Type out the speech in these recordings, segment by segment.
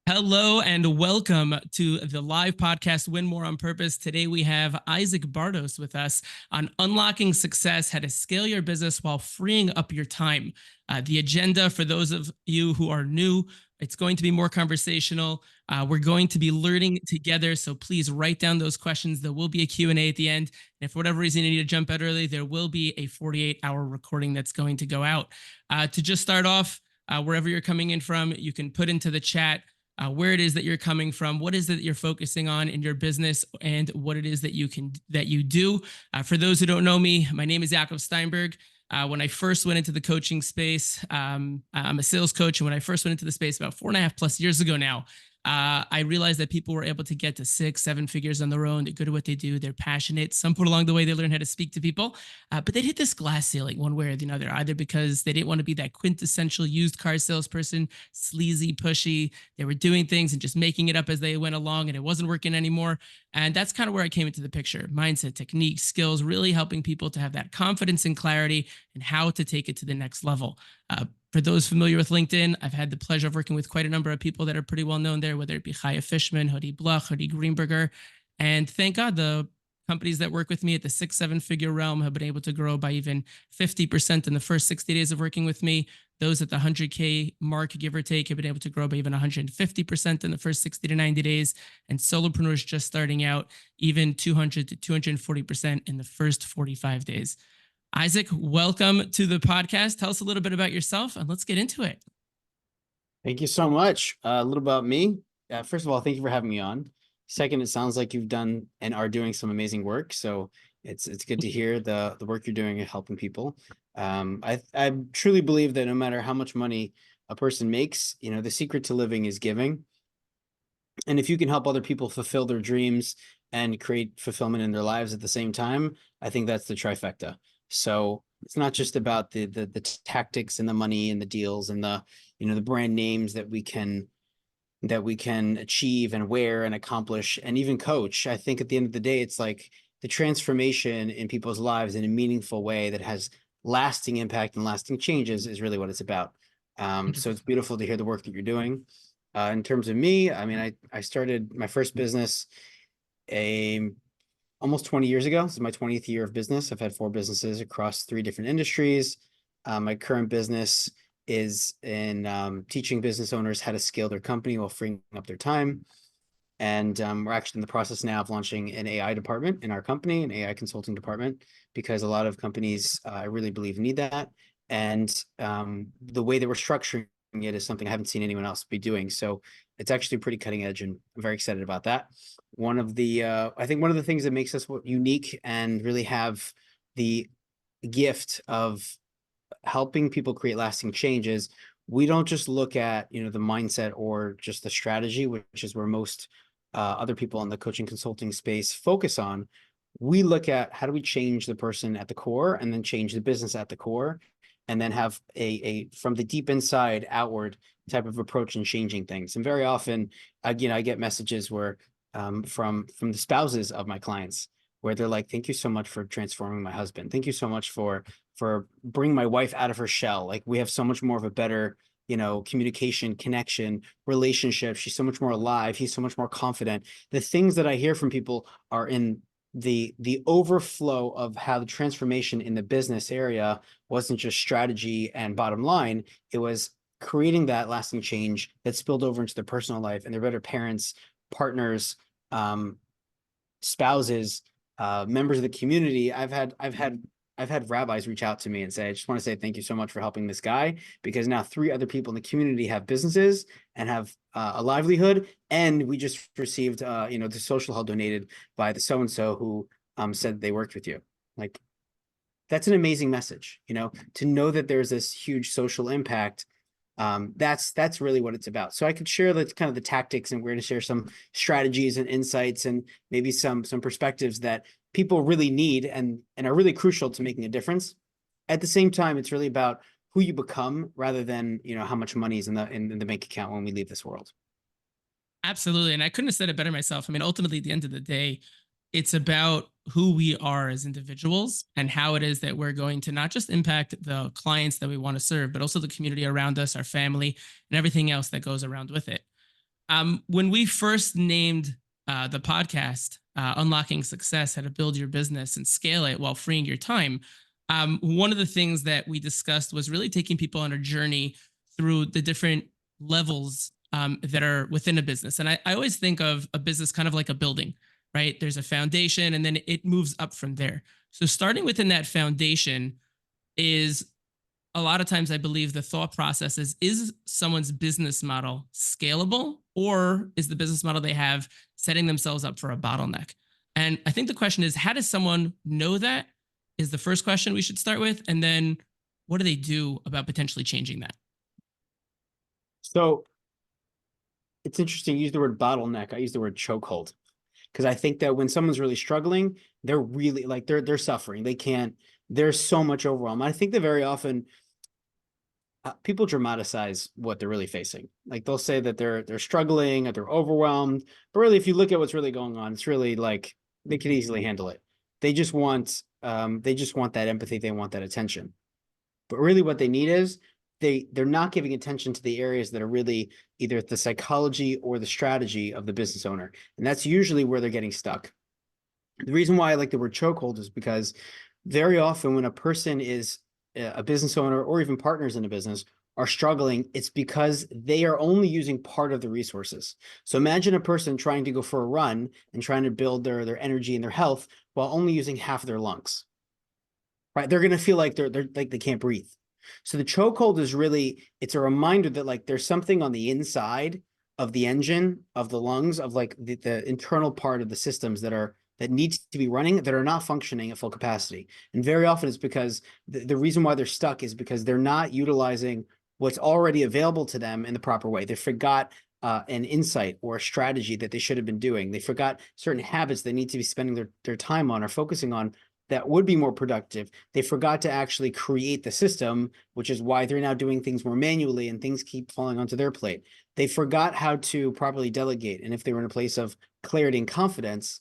Hello and welcome to the live podcast Win More on Purpose. Today we have Isaac Bardos with us on unlocking success, how to scale your business while freeing up your time. The agenda for those of you who are new, it's going to be more conversational. We're going to be learning together, so please write down those questions. There will be a Q&A at the end. And if for whatever reason you need to jump out early, there will be a 48-hour recording that's going to go out. To just start off, wherever you're coming in from, you can put into the chat where it is that you're coming from, what is it that you're focusing on in your business, and what it is that you do. For those who don't know me, my name is Jakob Steinberg. When I first went into the coaching space, I'm a sales coach, and when I first went into the space about 4.5+ years ago now, I realized that people were able to get to 6-7 figures on their own. They're good at what they do. They're passionate. Some point along the way, they learn how to speak to people, but they'd hit this glass ceiling one way or the other, either because they didn't want to be that quintessential used car salesperson, sleazy, pushy. They were doing things and just making it up as they went along, and it wasn't working anymore. And that's kind of where I came into the picture. Mindset, techniques, skills, really helping people to have that confidence and clarity and how to take it to the next level. For those familiar with LinkedIn, I've had the pleasure of working with quite a number of people that are pretty well known there, whether it be Chaya Fishman, Hody Bloch, Hody Greenberger. And thank God the companies that work with me at the 6-7 figure realm have been able to grow by even 50% in the first 60 days of working with me. Those at the 100K mark, give or take, have been able to grow by even 150% in the first 60 to 90 days. And solopreneurs just starting out, even 200 to 240% in the first 45 days. Isaac, welcome to the podcast. Tell us a little bit about yourself and let's get into it. Thank you so much. A little about me. First of all, thank you for having me on. Second, it sounds like you've done and are doing some amazing work. So it's good to hear the work you're doing and helping people. I truly believe that no matter how much money a person makes, the secret to living is giving. And if you can help other people fulfill their dreams and create fulfillment in their lives at the same time, I think that's the trifecta. So it's not just about the tactics and the money and the deals and the brand names that we can achieve and wear and accomplish and even coach. I think at the end of the day, it's like the transformation in people's lives in a meaningful way that has lasting impact and lasting changes is really what it's about. So it's beautiful to hear the work that you're doing. In terms of me, I mean, I started my first business almost 20 years ago. This is my 20th year of business. I've had 4 businesses across 3 different industries. My current business is in teaching business owners how to scale their company while freeing up their time. And we're actually in the process now of launching an AI department in our company, an AI consulting department, because a lot of companies, I really believe, need that. And the way that we're structuring it is something I haven't seen anyone else be doing. So it's actually pretty cutting edge, and I'm very excited about that. I think one of the things that makes us unique and really have the gift of helping people create lasting changes, we don't just look at, the mindset or just the strategy, which is where most other people in the coaching consulting space focus on. We look at how do we change the person at the core and then change the business at the core, and then have a from the deep inside outward type of approach in changing things. And very often, I get messages where from the spouses of my clients where they're like, "Thank you so much for transforming my husband. Thank you so much for bringing my wife out of her shell. Like, we have so much more of a better, communication, connection, relationship. She's so much more alive. He's so much more confident." The things that I hear from people are in the overflow of how the transformation in the business area wasn't just strategy and bottom line. It was creating that lasting change that spilled over into their personal life, and they're better parents, partners, spouses, members of the community. I've had rabbis reach out to me and say, "I just want to say thank you so much for helping this guy, because now 3 other people in the community have businesses and have a livelihood. And we just received, the social hall donated by the so-and-so who said they worked with you." Like, that's an amazing message, to know that there's this huge social impact. That's really what it's about. So I could share the kind of the tactics, and we're going to share some strategies and insights and maybe some perspectives that people really need and are really crucial to making a difference. At the same time, it's really about who you become rather than, how much money is in the bank account when we leave this world. Absolutely. And I couldn't have said it better myself. I mean, ultimately, at the end of the day, it's about who we are as individuals and how it is that we're going to not just impact the clients that we want to serve, but also the community around us, our family, and everything else that goes around with it. When we first named the podcast, Unlocking Success, How to Build Your Business and Scale It While Freeing Your Time, one of the things that we discussed was really taking people on a journey through the different levels that are within a business. And I always think of a business kind of like a building, right? There's a foundation and then it moves up from there. So starting within that foundation is a lot of times I believe the thought process is someone's business model scalable, or is the business model they have setting themselves up for a bottleneck? And I think the question is, how does someone know that is the first question we should start with. And then what do they do about potentially changing that? So it's interesting. You use the word bottleneck. I use the word chokehold, because I think that when someone's really struggling, they're really like they're suffering. They can't. There's so much overwhelm. I think that very often people dramatize what they're really facing. Like they'll say that they're struggling or they're overwhelmed, but really, if you look at what's really going on, it's really like they could easily handle it. They just want that empathy. They want that attention. But really, what they need is they're not giving attention to the areas that are really either the psychology or the strategy of the business owner, and that's usually where they're getting stuck. The reason why I like the word chokehold is because very often when a person is a business owner or even partners in a business are struggling, it's because they are only using part of the resources. So imagine a person trying to go for a run and trying to build their energy and their health while only using half of their lungs. Right? They're going to feel like they're like they can't breathe. So the chokehold is really, it's a reminder that like there's something on the inside of the engine, of the lungs, of like the internal part of the systems that needs to be running that are not functioning at full capacity. And very often it's because the reason why they're stuck is because they're not utilizing what's already available to them in the proper way. They forgot an insight or a strategy that they should have been doing. They forgot certain habits they need to be spending their time on or focusing on that would be more productive. They forgot to actually create the system, which is why they're now doing things more manually and things keep falling onto their plate. They forgot how to properly delegate. And if they were in a place of clarity and confidence,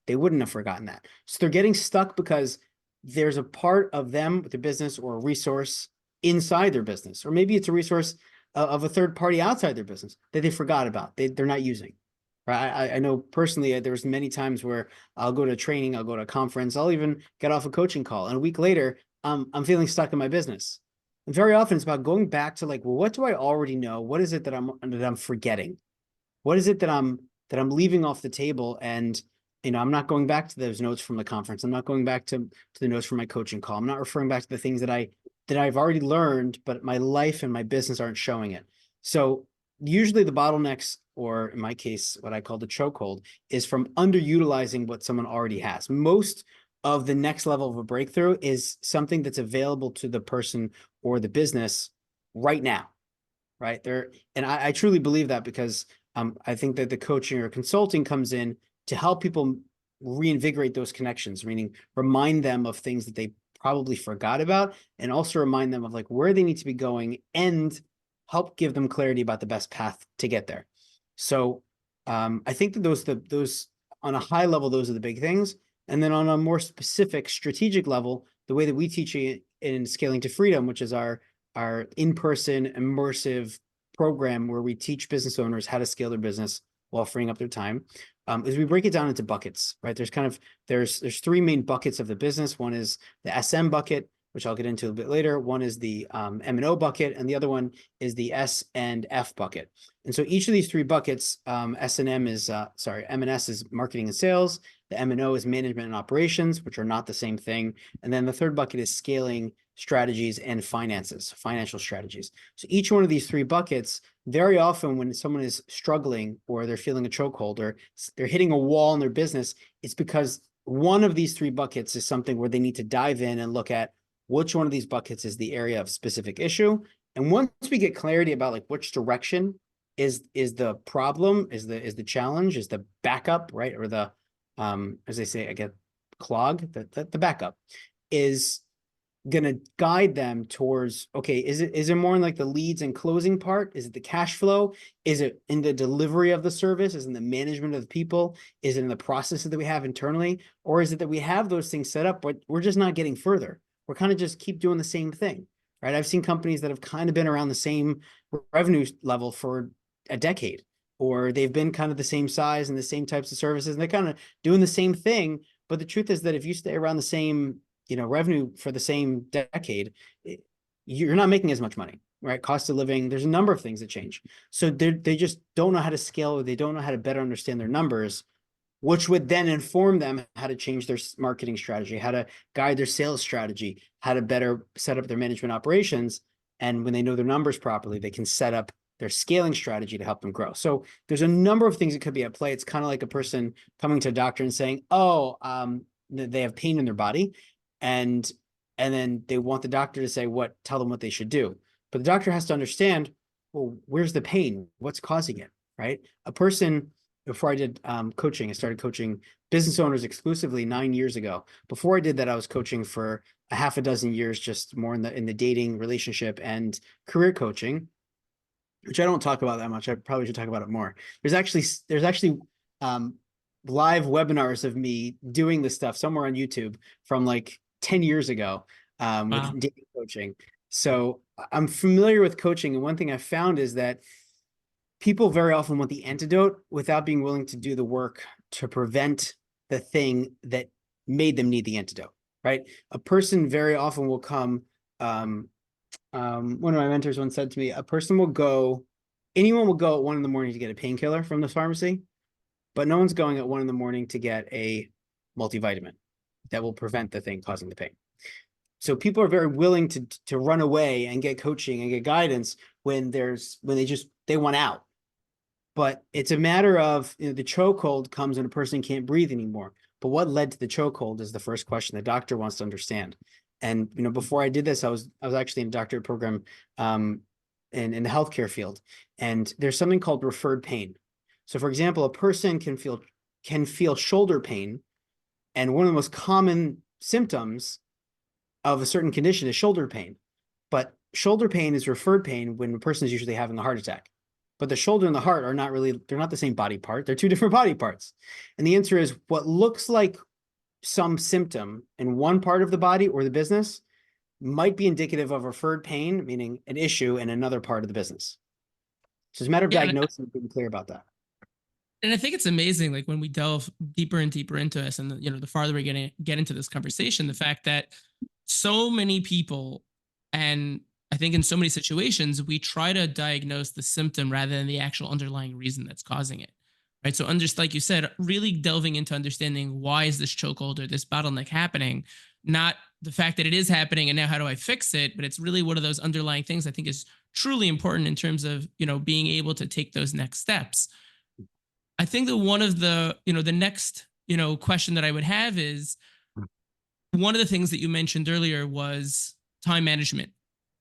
they wouldn't have forgotten that. So they're getting stuck because there's a part of them with the business or a resource inside their business, or maybe it's a resource of a third party outside their business that they forgot about. They're not using. Right. I know personally, there's many times where I'll go to a training, I'll go to a conference, I'll even get off a coaching call. And a week later, I'm feeling stuck in my business. And very often it's about going back to like, well, what do I already know? What is it that I'm forgetting? What is it that I'm leaving off the table? And I'm not going back to those notes from the conference. I'm not going back to the notes from my coaching call. I'm not referring back to the things that I've already learned, but my life and my business aren't showing it. So usually the bottlenecks, or in my case, what I call the chokehold, is from underutilizing what someone already has. Most of the next level of a breakthrough is something that's available to the person or the business right now, right there. And I truly believe that because I think that the coaching or consulting comes in to help people reinvigorate those connections, meaning remind them of things that they probably forgot about, and also remind them of like where they need to be going and help give them clarity about the best path to get there. So I think that those on a high level, those are the big things. And then on a more specific strategic level, the way that we teach it in Scaling to Freedom, which is our in-person immersive program where we teach business owners how to scale their business while freeing up their time, is we break it down into buckets, right? There's three main buckets of the business. One is the SM bucket, which I'll get into a bit later. One is the M&O bucket, and the other one is the S and F bucket. And so each of these three buckets, S and M is, M&S is marketing and sales. The M&O is management and operations, which are not the same thing. And then the third bucket is scaling strategies and finances, financial strategies. So each one of these three buckets, very often when someone is struggling or they're feeling a chokehold or they're hitting a wall in their business, it's because one of these three buckets is something where they need to dive in and look at which one of these buckets is the area of specific issue. And once we get clarity about like which direction is the problem, is the challenge, is the backup, right? Or the, as they say, I get clog, the backup is going to guide them towards, okay, is it more in like the leads and closing part? Is it the cash flow? Is it in the delivery of the service? Is it in the management of the people? Is it in the processes that we have internally? Or is it that we have those things set up, but we're just not getting further? We're kind of just keep doing the same thing, right? I've seen companies that have kind of been around the same revenue level for a decade. or they've been kind of the same size and the same types of services, and they're kind of doing the same thing. But the truth is that if you stay around the same, revenue for the same decade, you're not making as much money, right? Cost of living, there's a number of things that change. So they just don't know how to scale, or they don't know how to better understand their numbers, which would then inform them how to change their marketing strategy, how to guide their sales strategy, how to better set up their management operations. And when they know their numbers properly, they can set up their scaling strategy to help them grow. So there's a number of things that could be at play. It's kind of like a person coming to a doctor and saying, oh, they have pain in their body. And then they want the doctor to say tell them what they should do. But the doctor has to understand, well, where's the pain? What's causing it, right? A person, before I did coaching, I started coaching business owners exclusively 9 years ago. Before I did that, I was coaching for a half a dozen years, just more in the dating, relationship, and career coaching, which I don't talk about that much. I probably should talk about it more. There's actually live webinars of me doing this stuff somewhere on YouTube from like 10 years ago Wow. with dating coaching. So I'm familiar with coaching. And one thing I found is that people very often want the antidote without being willing to do the work to prevent the thing that made them need the antidote, right? A person very often will come. One of my mentors once said to me, anyone will go at 1 a.m. to get a painkiller from the pharmacy, but no one's going at 1 a.m. to get a multivitamin that will prevent the thing causing the pain. So people are very willing to run away and get coaching and get guidance when they want out. But it's a matter of, the chokehold comes when a person can't breathe anymore. But what led to the chokehold is the first question the doctor wants to understand. And before I did this, I was actually in a doctorate program in the healthcare field, and there's something called referred pain. So, for example, a person can feel shoulder pain, and one of the most common symptoms of a certain condition is shoulder pain. But shoulder pain is referred pain when a person is usually having a heart attack. But the shoulder and the heart they're not the same body part. They're two different body parts. And the answer is, what looks like some symptom in one part of the body or the business might be indicative of referred pain, meaning an issue in another part of the business. So it's a matter of Yeah, diagnosing and being clear about that. and I think it's amazing, like when we delve deeper and deeper into this, and the farther we get into this conversation, the fact that so many people, and I think in so many situations, we try to diagnose the symptom rather than the actual underlying reason that's causing it. Right. So just like you said, really delving into understanding, why is this chokehold or this bottleneck happening, not the fact that it is happening and now how do I fix it, but it's really one of those underlying things I think is truly important in terms of, being able to take those next steps. I think that one of the next, question that I would have is, one of the things that you mentioned earlier was time management.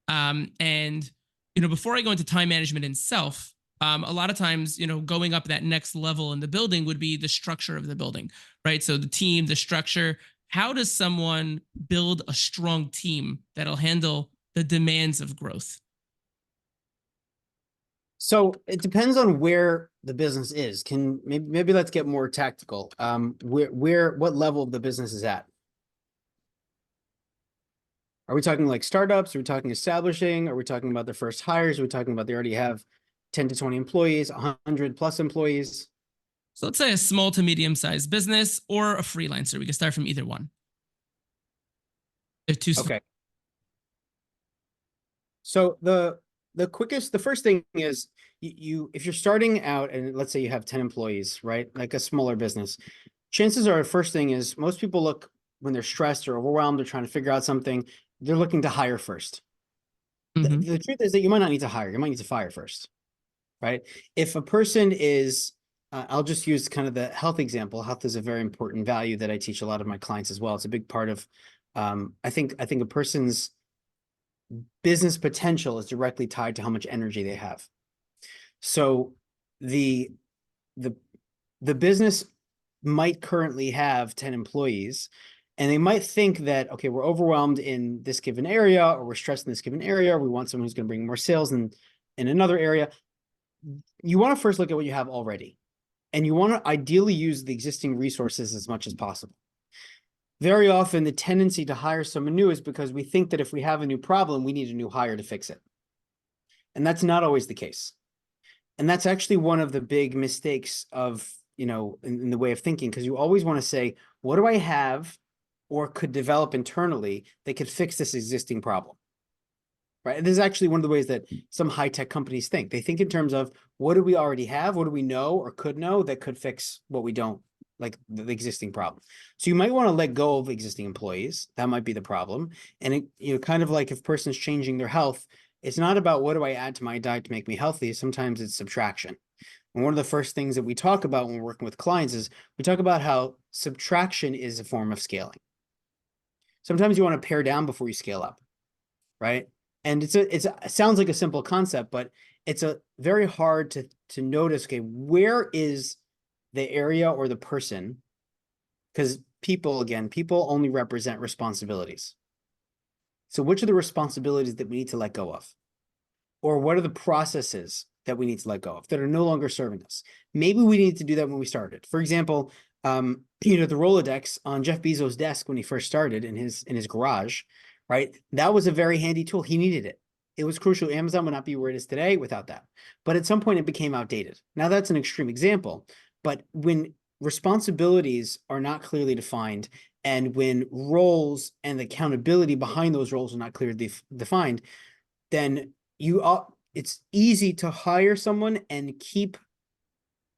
And, before I go into time management itself, a lot of times, going up that next level in the building would be the structure of the building, right? So the team, the structure. How does someone build a strong team that'll handle the demands of growth? So it depends on where the business is. Maybe let's get more tactical. What level of the business is at? Are we talking like startups? Are we talking establishing? Are we talking about their first hires? Are we talking about they already have 10 to 20 employees, 100 plus employees? So let's say a small to medium sized business or a freelancer. We can start from either one. They're too small. Okay. So the first thing is, if you're starting out and let's say you have 10 employees, right? Like a smaller business, chances are the first thing is, most people look when they're stressed or overwhelmed, they're trying to figure out something, they're looking to hire first. Mm-hmm. The truth is that you might not need to hire, you might need to fire first, right? If a person is, I'll just use kind of the health example. Health is a very important value that I teach a lot of my clients as well. It's a big part of, I think a person's business potential is directly tied to how much energy they have. So the business might currently have 10 employees, and they might think that, okay, we're overwhelmed in this given area, or we're stressed in this given area, or we want someone who's going to bring more sales in another area. You want to first look at what you have already, and you want to ideally use the existing resources as much as possible. Very often, the tendency to hire someone new is because we think that if we have a new problem, we need a new hire to fix it. And that's not always the case. And that's actually one of the big mistakes of, in the way of thinking, because you always want to say, what do I have or could develop internally that could fix this existing problem? Right. This is actually one of the ways that some high-tech companies think. They think in terms of, what do we already have? What do we know or could know that could fix what we don't, like the existing problem? So you might want to let go of existing employees. That might be the problem. And kind of like if a person's changing their health, it's not about what do I add to my diet to make me healthy. Sometimes it's subtraction. And one of the first things that we talk about when we're working with clients is we talk about how subtraction is a form of scaling. Sometimes you want to pare down before you scale up, right? And it sounds like a simple concept, but it's a very hard to notice, okay, where is the area or the person? Because people only represent responsibilities. So which are the responsibilities that we need to let go of? Or what are the processes that we need to let go of that are no longer serving us? Maybe we need to do that when we started. For example, the Rolodex on Jeff Bezos' desk when he first started in his garage, right? That was a very handy tool. He needed it. It was crucial. Amazon would not be where it is today without that. But at some point, it became outdated. Now, that's an extreme example. But when responsibilities are not clearly defined, and when roles and the accountability behind those roles are not clearly defined, then it's easy to hire someone and keep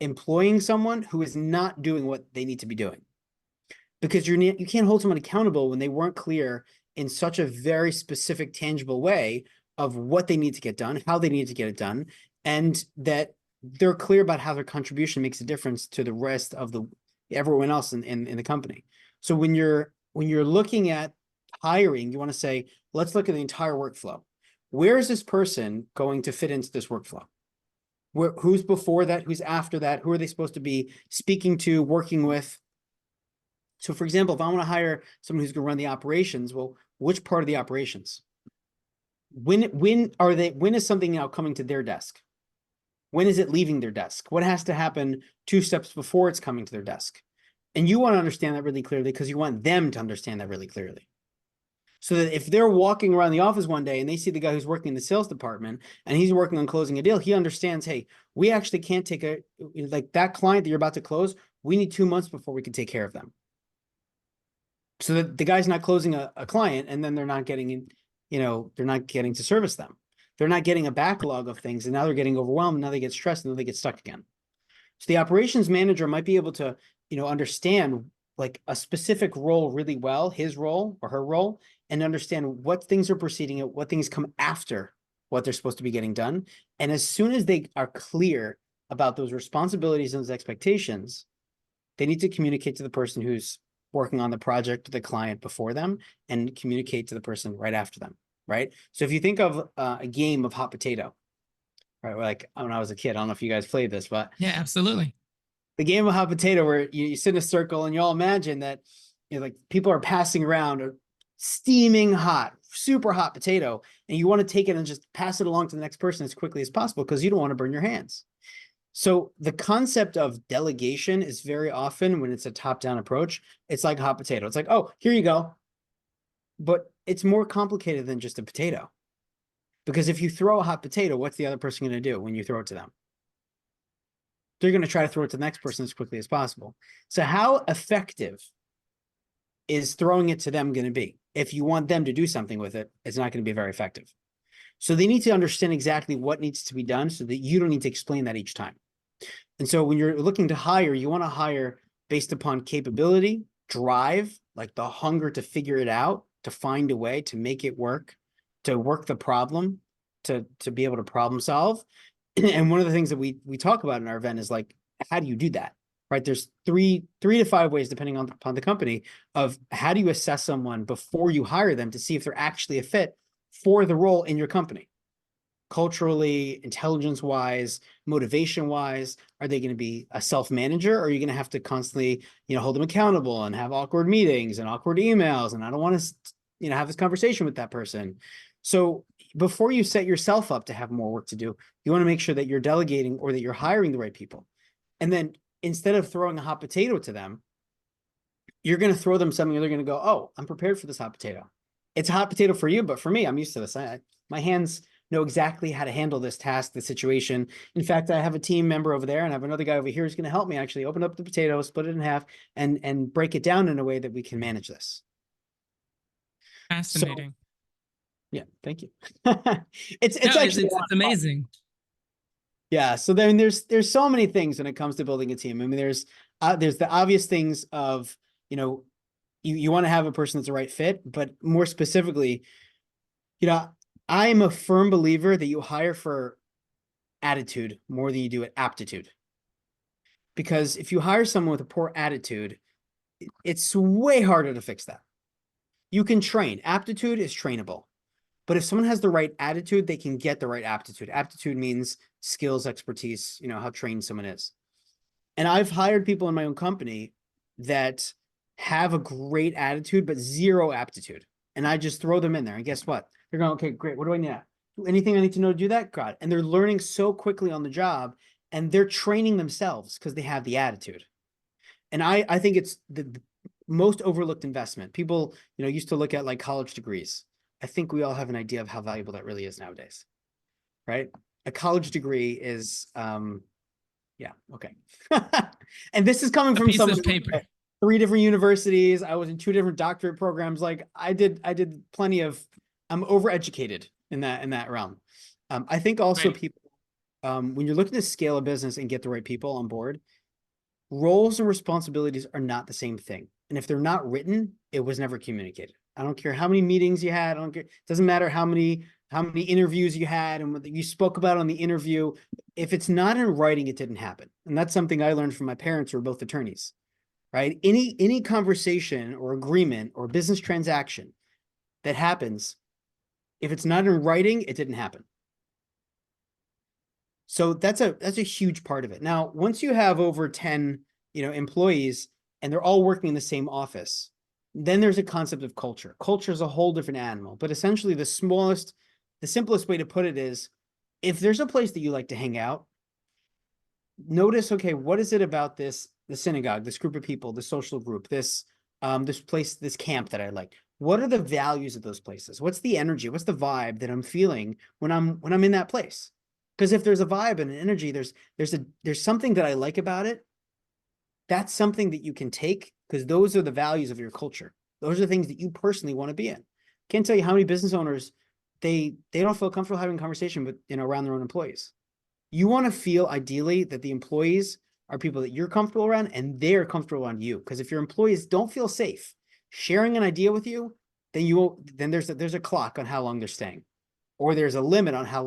employing someone who is not doing what they need to be doing, because you can't hold someone accountable when they weren't clear in such a very specific, tangible way of what they need to get done, how they need to get it done, and that they're clear about how their contribution makes a difference to the rest of everyone else in the company. So when you're looking at hiring, you want to say, let's look at the entire workflow. Where is this person going to fit into this workflow? Who's before that? Who's after that? Who are they supposed to be speaking to, working with? So for example, if I want to hire someone who's going to run the operations, well, which part of the operations? When is something now coming to their desk? When is it leaving their desk? What has to happen 2 steps before it's coming to their desk? And you want to understand that really clearly because you want them to understand that really clearly. So that if they're walking around the office one day and they see the guy who's working in the sales department and he's working on closing a deal, he understands, hey, we actually can't take like that client that you're about to close, we need 2 months before we can take care of them. So that the guy's not closing a client and then they're not getting they're not getting to service them. They're not getting a backlog of things and now they're getting overwhelmed. Now they get stressed and then they get stuck again. So the operations manager might be able to, understand like a specific role really well, his role or her role, and understand what things are proceeding at, what things come after what they're supposed to be getting done. And as soon as they are clear about those responsibilities and those expectations, they need to communicate to the person who's working on the project, the client before them, and communicate to the person right after them, right? So if you think of a game of hot potato, right? Like when I was a kid, I don't know if you guys played this, but Yeah, absolutely. the game of hot potato where you sit in a circle and you all imagine that like people are passing around a steaming hot, super hot potato, and you want to take it and just pass it along to the next person as quickly as possible because you don't want to burn your hands. So the concept of delegation is very often when it's a top-down approach, it's like a hot potato. It's like, oh, here you go. But it's more complicated than just a potato. Because if you throw a hot potato, what's the other person going to do when you throw it to them? They're going to try to throw it to the next person as quickly as possible. So how effective is throwing it to them going to be? If you want them to do something with it, it's not going to be very effective. So they need to understand exactly what needs to be done so that you don't need to explain that each time. And so when you're looking to hire, you want to hire based upon capability, drive, like the hunger to figure it out, to find a way to make it work, to work the problem, to be able to problem solve. And one of the things that we talk about in our event is like, how do you do that? Right? There's three to 5 ways, depending upon the company, of how do you assess someone before you hire them to see if they're actually a fit for the role in your company. Culturally, intelligence-wise, motivation-wise, are they going to be a self-manager, or are you going to have to constantly, hold them accountable and have awkward meetings and awkward emails? And I don't want to, have this conversation with that person. So before you set yourself up to have more work to do, you want to make sure that you're delegating or that you're hiring the right people. And then instead of throwing a hot potato to them, you're going to throw them something and they're going to go, oh, I'm prepared for this hot potato. It's a hot potato for you, but for me, I'm used to this. My hands know exactly how to handle this task, the situation. In fact, I have a team member over there and I have another guy over here who's going to help me actually open up the potato, split it in half, and break it down in a way that we can manage this. So Fascinating. yeah, thank you. No, It's actually a lot it's of fun. amazing. Yeah. So then there's so many things when it comes to building a team. I mean, there's the obvious things of, you know, you want to have a person that's the right fit, but more specifically, you know, I am a firm believer that you hire for attitude more than you do aptitude. Because if you hire someone with a poor attitude, it's way harder to fix that. You can train. Aptitude is trainable. But if someone has the right attitude, they can get the right aptitude. Aptitude means skills, expertise, you know, how trained someone is. And I've hired people in my own company that have a great attitude, but zero aptitude. And I just throw them in there. And guess what? They're going, okay, great. What do I need? Anything I need to know to do that? God. And they're learning so quickly on the job and they're training themselves because they have the attitude. And I think it's the most overlooked investment. People, you know, used to look at like college degrees. I think we all have an idea of how valuable that really is nowadays, right? A college degree is yeah, okay. And this is coming A from piece someone of paper. at 3 different universities. I was in 2 different doctorate programs. Like I did plenty of, I'm overeducated in that realm. I think also Right. people, when you're looking to scale a business and get the right people on board, roles and responsibilities are not the same thing. And if they're not written, it was never communicated. I don't care how many meetings you had. I don't care. It doesn't matter how many interviews you had and what you spoke about on the interview. If it's not in writing, it didn't happen. And that's something I learned from my parents who are both attorneys, right? Any conversation or agreement or business transaction that happens, if it's not in writing, it didn't happen. So that's a huge part of it. Now, once you have over 10, employees and they're all working in the same office, then there's a concept of culture. Culture is a whole different animal, but essentially the simplest way to put it is if there's a place that you like to hang out, notice, okay, what is it about the synagogue, this group of people, this social group, this place, this camp that I like? What are the values of those places? What's the energy? What's the vibe that I'm feeling when I'm in that place? Because if there's a vibe and an energy, there's something that I like about it. That's something that you can take because those are the values of your culture. Those are the things that you personally want to be in. Can't tell you how many business owners they don't feel comfortable having a conversation with around their own employees. You want to feel ideally that the employees are people that you're comfortable around and they're comfortable around you. Because if your employees don't feel safe sharing an idea with you, then there's a clock on how long they're staying, or there's a limit on how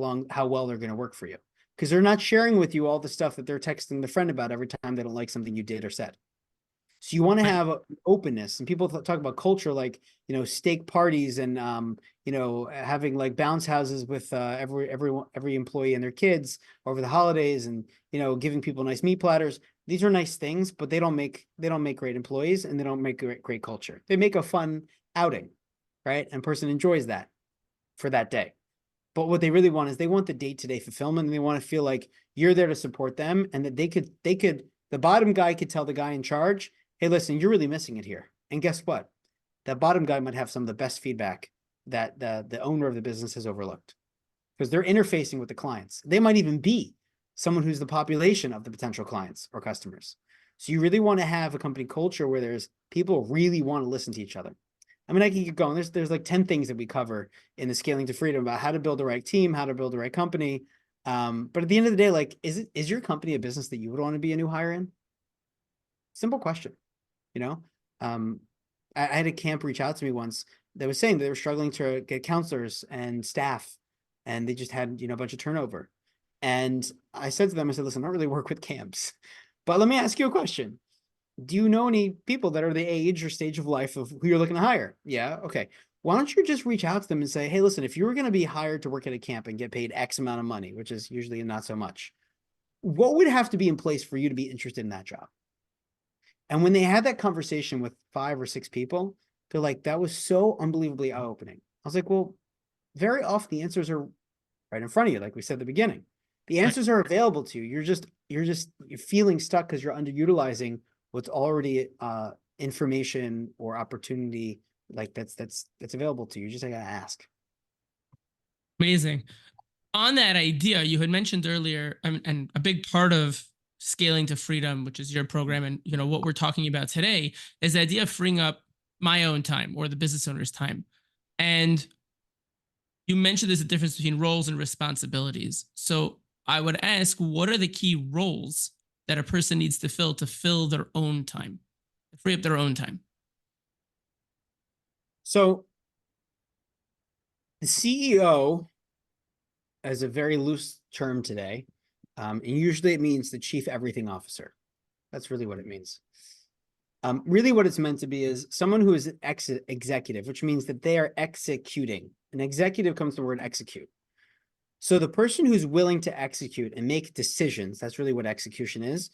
well they're going to work for you. Because they're not sharing with you all the stuff that they're texting the friend about every time they don't like something you did or said. So you want to Right. have openness, and people talk about culture like steak parties and having like bounce houses with every employee and their kids over the holidays, and giving people nice meat platters. These are nice things, but they don't make great employees, and they don't make great culture. They make a fun outing, right? And person enjoys that for that day. But what they really want is they want the day-to-day fulfillment, and they want to feel like you're there to support them, and that the bottom guy could tell the guy in charge, hey, listen, you're really missing it here. And guess what? That bottom guy might have some of the best feedback that the owner of the business has overlooked, because they're interfacing with the clients. They might even be someone who's the population of the potential clients or customers. So you really want to have a company culture where there's people really want to listen to each other. I mean, I can keep going. There's like 10 things that we cover in the Scaling to Freedom about how to build the right team, how to build the right company. But at the end of the day, like, is your company a business that you would want to be a new hire in? Simple question. You know, I had a camp reach out to me once that was saying they were struggling to get counselors and staff, and they just had a bunch of turnover. And I said to them, I said, listen, I don't really work with camps, but let me ask you a question. Do you know any people that are the age or stage of life of who you're looking to hire? Yeah. Okay. Why don't you just reach out to them and say, hey, listen, if you were going to be hired to work at a camp and get paid X amount of money, which is usually not so much, what would have to be in place for you to be interested in that job? And when they had that conversation with 5 or 6 people, they're like, that was so unbelievably eye-opening. I was like, well, very often the answers are right in front of you, like we said at the beginning. The Right. answers are available to you. You're feeling stuck because you're underutilizing what's already information or opportunity like that's available to you. You just gotta ask. Amazing. On that idea, you had mentioned earlier, and a big part of scaling to freedom, which is your program, and what we're talking about today, is the idea of freeing up my own time or the business owner's time. And you mentioned there's a difference between roles and responsibilities. So I would ask, what are the key roles that a person needs to fill their own time, to free up their own time? So the CEO, as a very loose term today, and usually it means the chief everything officer. That's really what it means. Really what it's meant to be is someone who is an executive, which means that they are executing. An executive comes from the word execute. So the person who's willing to execute and make decisions, that's really what execution is.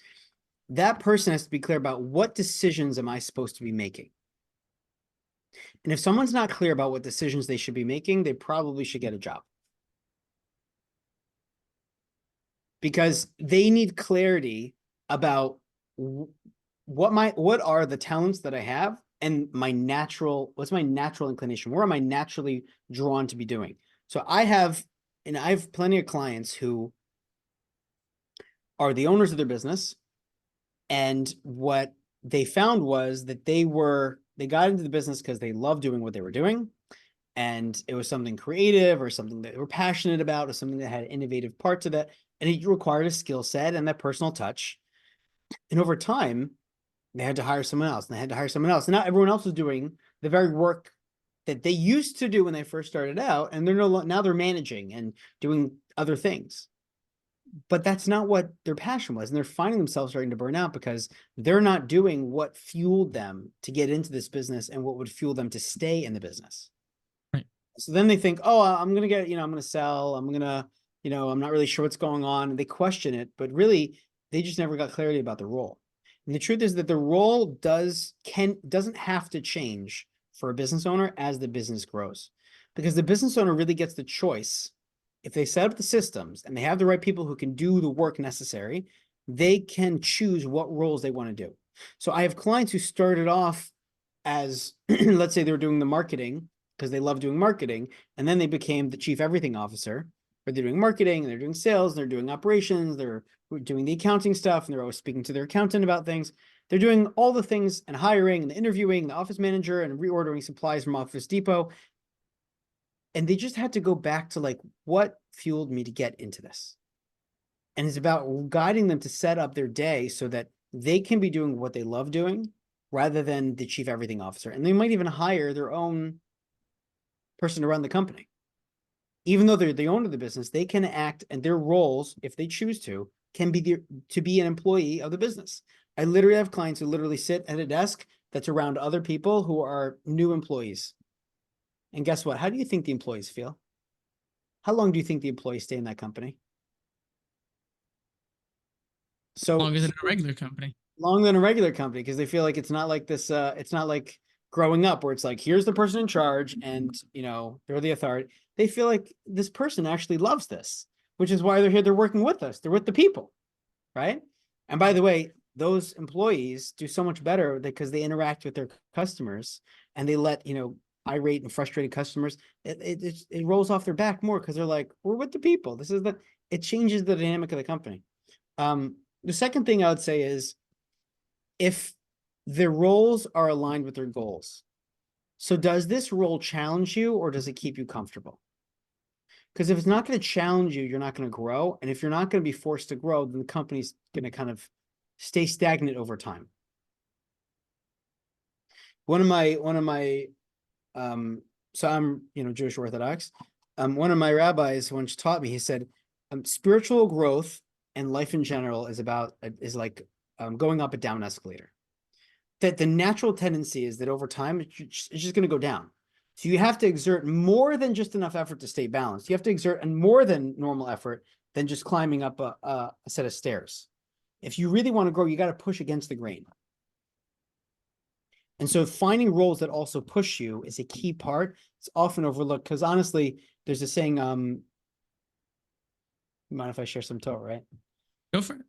That person has to be clear about what decisions am I supposed to be making. And if someone's not clear about what decisions they should be making, they probably should get a job. Because they need clarity about what are the talents that I have and what's my natural inclination? Where am I naturally drawn to be doing? So I have plenty of clients who are the owners of their business. And what they found was that they got into the business because they loved doing what they were doing. And it was something creative or something that they were passionate about or something that had innovative parts of it. And it required a skill set and that personal touch. And over time, they had to hire someone else, and they had to hire someone else. And now everyone else was doing the very work that they used to do when they first started out, and now they're managing and doing other things. But that's not what their passion was, and they're finding themselves starting to burn out because they're not doing what fueled them to get into this business and what would fuel them to stay in the business. Right. So then they think, oh, I'm going to get, I'm going to sell. I'm going to, I'm not really sure what's going on. And they question it, but really they just never got clarity about the role. And the truth is that the role doesn't have to change for a business owner as the business grows, because the business owner really gets the choice. If they set up the systems and they have the right people who can do the work necessary, they can choose what roles they want to do. So I have clients who started off as, let's say they were doing the marketing because they love doing marketing, and then they became the chief everything officer, where they're doing marketing, and they're doing sales, and they're doing operations, they're doing the accounting stuff, and they're always speaking to their accountant about things. They're doing all the things and hiring and the interviewing, the office manager, and reordering supplies from Office Depot. And they just had to go back to like, what fueled me to get into this? And it's about guiding them to set up their day so that they can be doing what they love doing rather than the chief everything officer. And they might even hire their own person to run the company. Even though they're the owner of the business, they can act, and their roles, if they choose to, can be to be an employee of the business. I literally have clients who literally sit at a desk that's around other people who are new employees. And guess what? How do you think the employees feel? How long do you think the employees stay in that company? So Longer than a regular company. longer than a regular company, because they feel like it's not like this, it's not like growing up where it's like, here's the person in charge and, they're the authority. They feel like this person actually loves this, which is why they're here. They're working with us. They're with the people, right? And by the way, those employees do so much better because they interact with their customers and they let, irate and frustrated customers, it rolls off their back more because they're like, we're with the people. It changes the dynamic of the company. The second thing I would say is if their roles are aligned with their goals. So does this role challenge you or does it keep you comfortable? Because if it's not going to challenge you, you're not going to grow. And if you're not going to be forced to grow, then the company's going to kind of stay stagnant over time. One of my, so I'm, Jewish Orthodox. One of my rabbis once taught me, he said, spiritual growth and life in general is like going up a down escalator. That the natural tendency is that over time, it's just going to go down. So you have to exert more than just enough effort to stay balanced. You have to exert more than normal effort than just climbing up a set of stairs. If you really want to grow, you got to push against the grain. And so finding roles that also push you is a key part. It's often overlooked because honestly, there's a saying, you mind if I share some Torah, right? Go for it.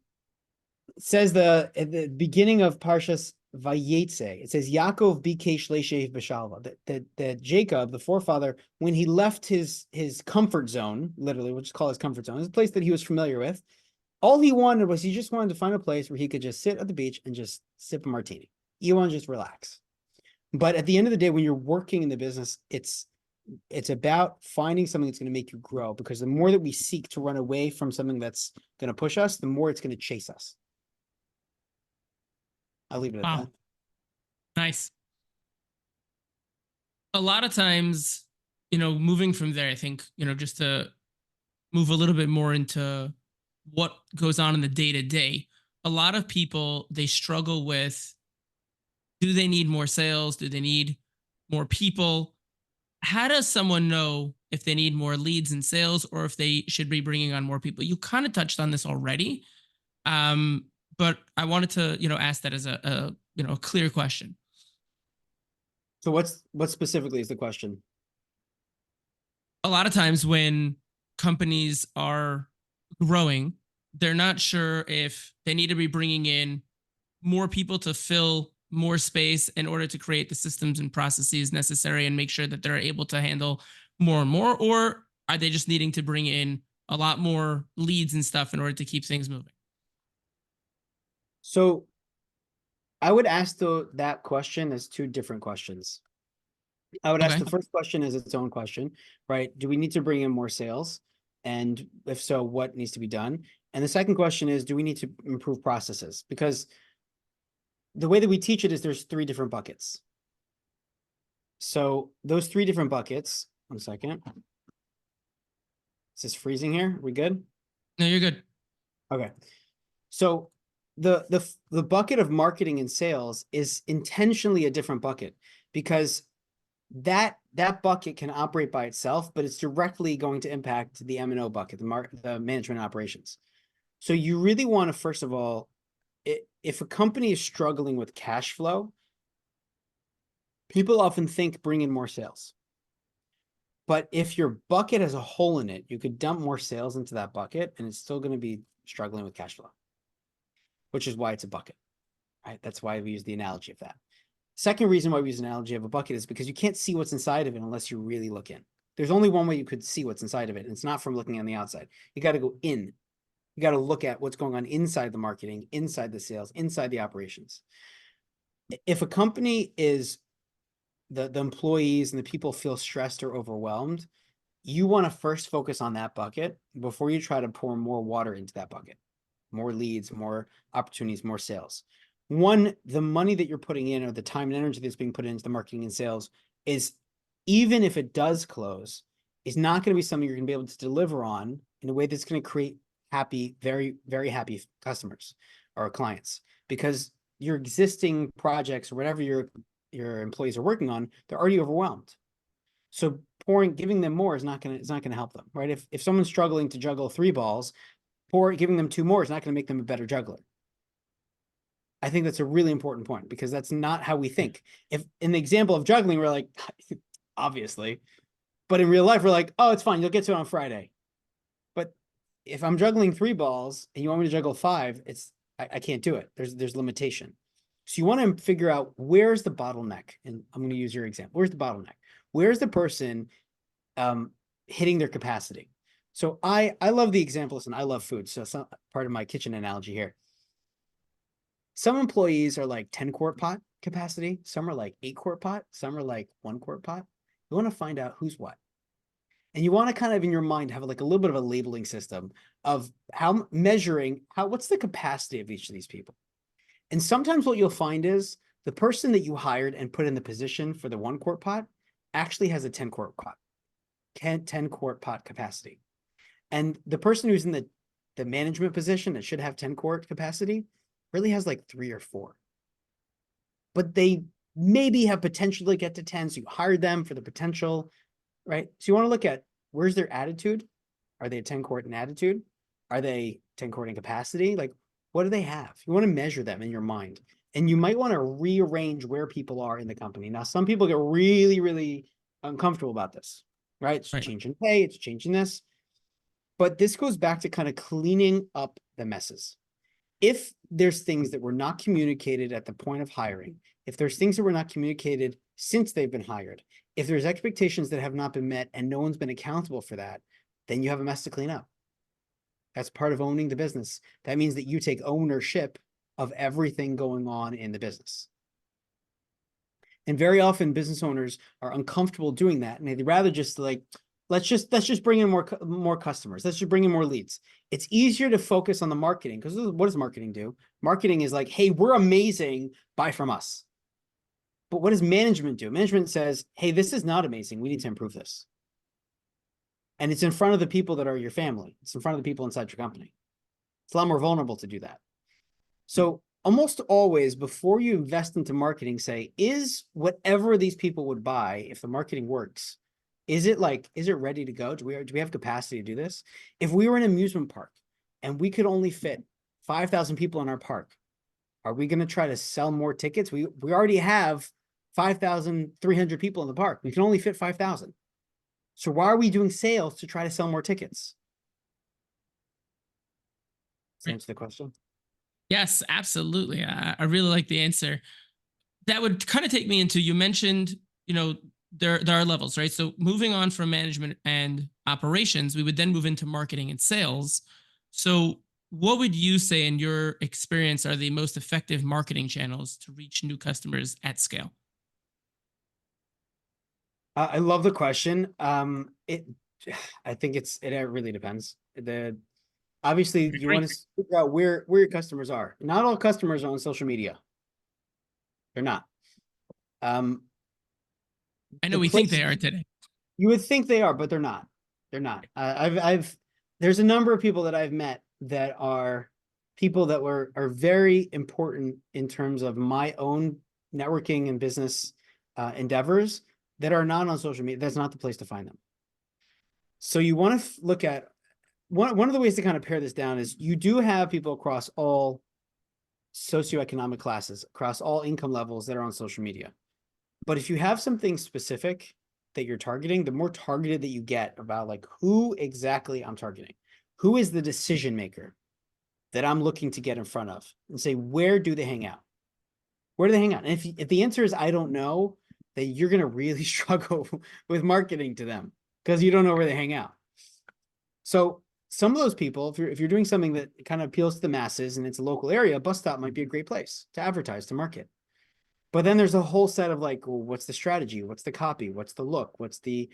It says at the beginning of Parshas Vayetze. It says Yaakov bikesh leishev b'shalva. That Jacob, the forefather, when he left his comfort zone, literally, we'll just call his comfort zone, it's a place that he was familiar with. All he wanted was he just wanted to find a place where he could just sit at the beach and just sip a martini. You want to just relax. But at the end of the day, when you're working in the business, it's about finding something that's going to make you grow, because the more that we seek to run away from something that's going to push us, the more it's going to chase us. I'll leave it at Wow. that. Nice. A lot of times, moving from there, I think, just to move a little bit more into what goes on in the day to day, a lot of people, they struggle with, do they need more sales? Do they need more people? How does someone know if they need more leads and sales, or if they should be bringing on more people? You kind of touched on this already, but I wanted to, ask that as a clear question. So what specifically is the question? A lot of times when companies are growing, they're not sure if they need to be bringing in more people to fill more space in order to create the systems and processes necessary and make sure that they're able to handle more and more, or are they just needing to bring in a lot more leads and stuff in order to keep things moving? So I would ask that question as two different questions. I would ask Okay. the first question as its own question, right? Do we need to bring in more sales? And if so, what needs to be done? And the second question is, do we need to improve processes? Because the way that we teach it is there's three different buckets. So those three different buckets, one second. Is this freezing here? We good? No, you're good. Okay. So the bucket of marketing and sales is intentionally a different bucket, because that bucket can operate by itself, but it's directly going to impact the M&O bucket, the management operations. So you really want to, first of all, if a company is struggling with cash flow, people often think bring in more sales. But if your bucket has a hole in it, you could dump more sales into that bucket and it's still going to be struggling with cash flow, which is why it's a bucket, right? That's why we use the analogy of that. Second reason why we use an analogy of a bucket is because you can't see what's inside of it unless you really look in. There's only one way you could see what's inside of it, and it's not from looking on the outside. You got to go in. You got to look at what's going on inside the marketing, inside the sales, inside the operations. If a company is the employees and the people feel stressed or overwhelmed, you want to first focus on that bucket before you try to pour more water into that bucket, more leads, more opportunities, more sales. One, the money that you're putting in, or the time and energy that's being put into the marketing and sales, is, even if it does close, is not going to be something you're going to be able to deliver on in a way that's going to create happy, very, very happy customers or clients, because your existing projects or whatever your employees are working on, they're already overwhelmed. So giving them more is not going to help them, right? If someone's struggling to juggle 3 balls, giving them 2 more is not going to make them a better juggler. I think that's a really important point, because that's not how we think. If in the example of juggling, we're like, obviously, but in real life, we're like, oh, it's fine, you'll get to it on Friday. But if I'm juggling 3 balls and you want me to juggle 5, I can't do it. There's limitation. So you want to figure out, where's the bottleneck? And I'm going to use your example. Where's the bottleneck? Where's the person hitting their capacity? So I love the example. Listen, I love food. So some part of my kitchen analogy here. Some employees are like 10-quart pot capacity. Some are like 8-quart pot. Some are like 1-quart pot. You want to find out who's what. And you want to kind of, in your mind, have like a little bit of a labeling system of what's the capacity of each of these people. And sometimes what you'll find is the person that you hired and put in the position for the 1-quart pot actually has a 10-quart pot, 10-quart pot capacity. And the person who's in the management position that should have 10-quart capacity really has like 3 or 4. But they maybe have potential to get to 10, so you hired them for the potential, right? So you want to look at, where's their attitude? Are they a 10-quart in attitude? Are they 10-quart in capacity? Like, what do they have? You want to measure them in your mind. And you might want to rearrange where people are in the company. Now, some people get really, really uncomfortable about this, right? It's changing pay, it's changing this. But this goes back to kind of cleaning up the messes. if there's things that were not communicated at the point of hiring, if there's things that were not communicated since they've been hired, if there's expectations that have not been met and no one's been accountable for that, then you have a mess to clean up. That's part of owning the business. That means that you take ownership of everything going on in the business. And very often business owners are uncomfortable doing that. And they'd rather just like, let's just bring in more customers. Let's just bring in more leads. It's easier to focus on the marketing, because what does marketing do? Marketing is like, hey, we're amazing, buy from us. But what does management do? Management says, hey, this is not amazing. We need to improve this. And it's in front of the people that are your family. It's in front of the people inside your company. It's a lot more vulnerable to do that. So almost always, before you invest into marketing, say, is whatever these people would buy, if the marketing works, is it ready to go? Do we have capacity to do this? If we were an amusement park and we could only fit 5,000 people in our park, are we going to try to sell more tickets? We already have 5,300 people in the park. We can only fit 5,000. So why are we doing sales to try to sell more tickets? Does that answer the question? Yes, absolutely. I really like the answer. That would kind of take me into, you mentioned, there are levels, right? So moving on from management and operations, we would then move into marketing and sales. So what would you say in your experience are the most effective marketing channels to reach new customers at scale? I love the question. I think it really depends. Obviously you want to figure out where your customers are. Not all customers are on social media. They're not. I know we think they are today. You would think they are, but they're not. They're not. There's a number of people that I've met that are people that are very important in terms of my own networking and business endeavors that are not on social media. That's not the place to find them. So you want to look at one of the ways to kind of pare this down is you do have people across all socioeconomic classes, across all income levels that are on social media. But if you have something specific that you're targeting, the more targeted that you get about like who exactly I'm targeting, who is the decision maker that I'm looking to get in front of, and say, where do they hang out? Where do they hang out? And if the answer is I don't know, then you're going to really struggle with marketing to them because you don't know where they hang out. So some of those people, if you're doing something that kind of appeals to the masses and it's a local area, a bus stop might be a great place to advertise, to market. But then there's a whole set of like, well, what's the strategy? What's the copy? What's the look? What's the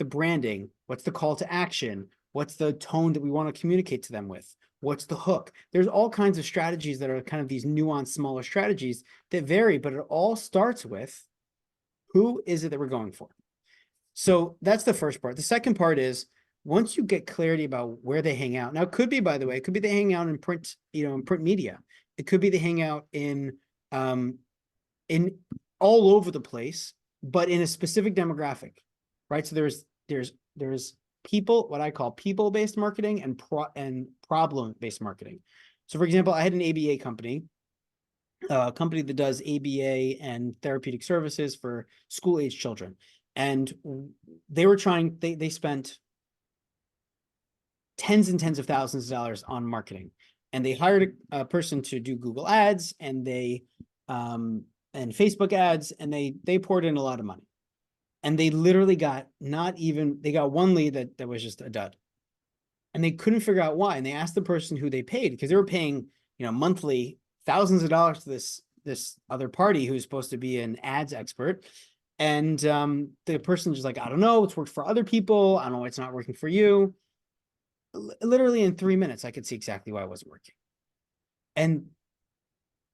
branding? What's the call to action? What's the tone that we want to communicate to them with? What's the hook? There's all kinds of strategies that are kind of these nuanced, smaller strategies that vary, but it all starts with who is it that we're going for? So that's the first part. The second part is once you get clarity about where they hang out. Now, it could be, by the way, it could be they hang out in print, in print media. It could be they hang out in all over the place, but in a specific demographic, right? So there's people, what I call people-based marketing and problem-based marketing. So for example, I had an ABA company, a company that does ABA and therapeutic services for school-age children. And they spent tens and tens of thousands of dollars on marketing. And they hired a person to do Google ads and and Facebook ads, and they poured in a lot of money. And they literally got they got one lead that was just a dud. And they couldn't figure out why. And they asked the person who they paid, because they were paying, monthly thousands of dollars to this other party who's supposed to be an ads expert. And the person just like, I don't know, it's worked for other people. I don't know why it's not working for you. Literally in 3 minutes, I could see exactly why it wasn't working. And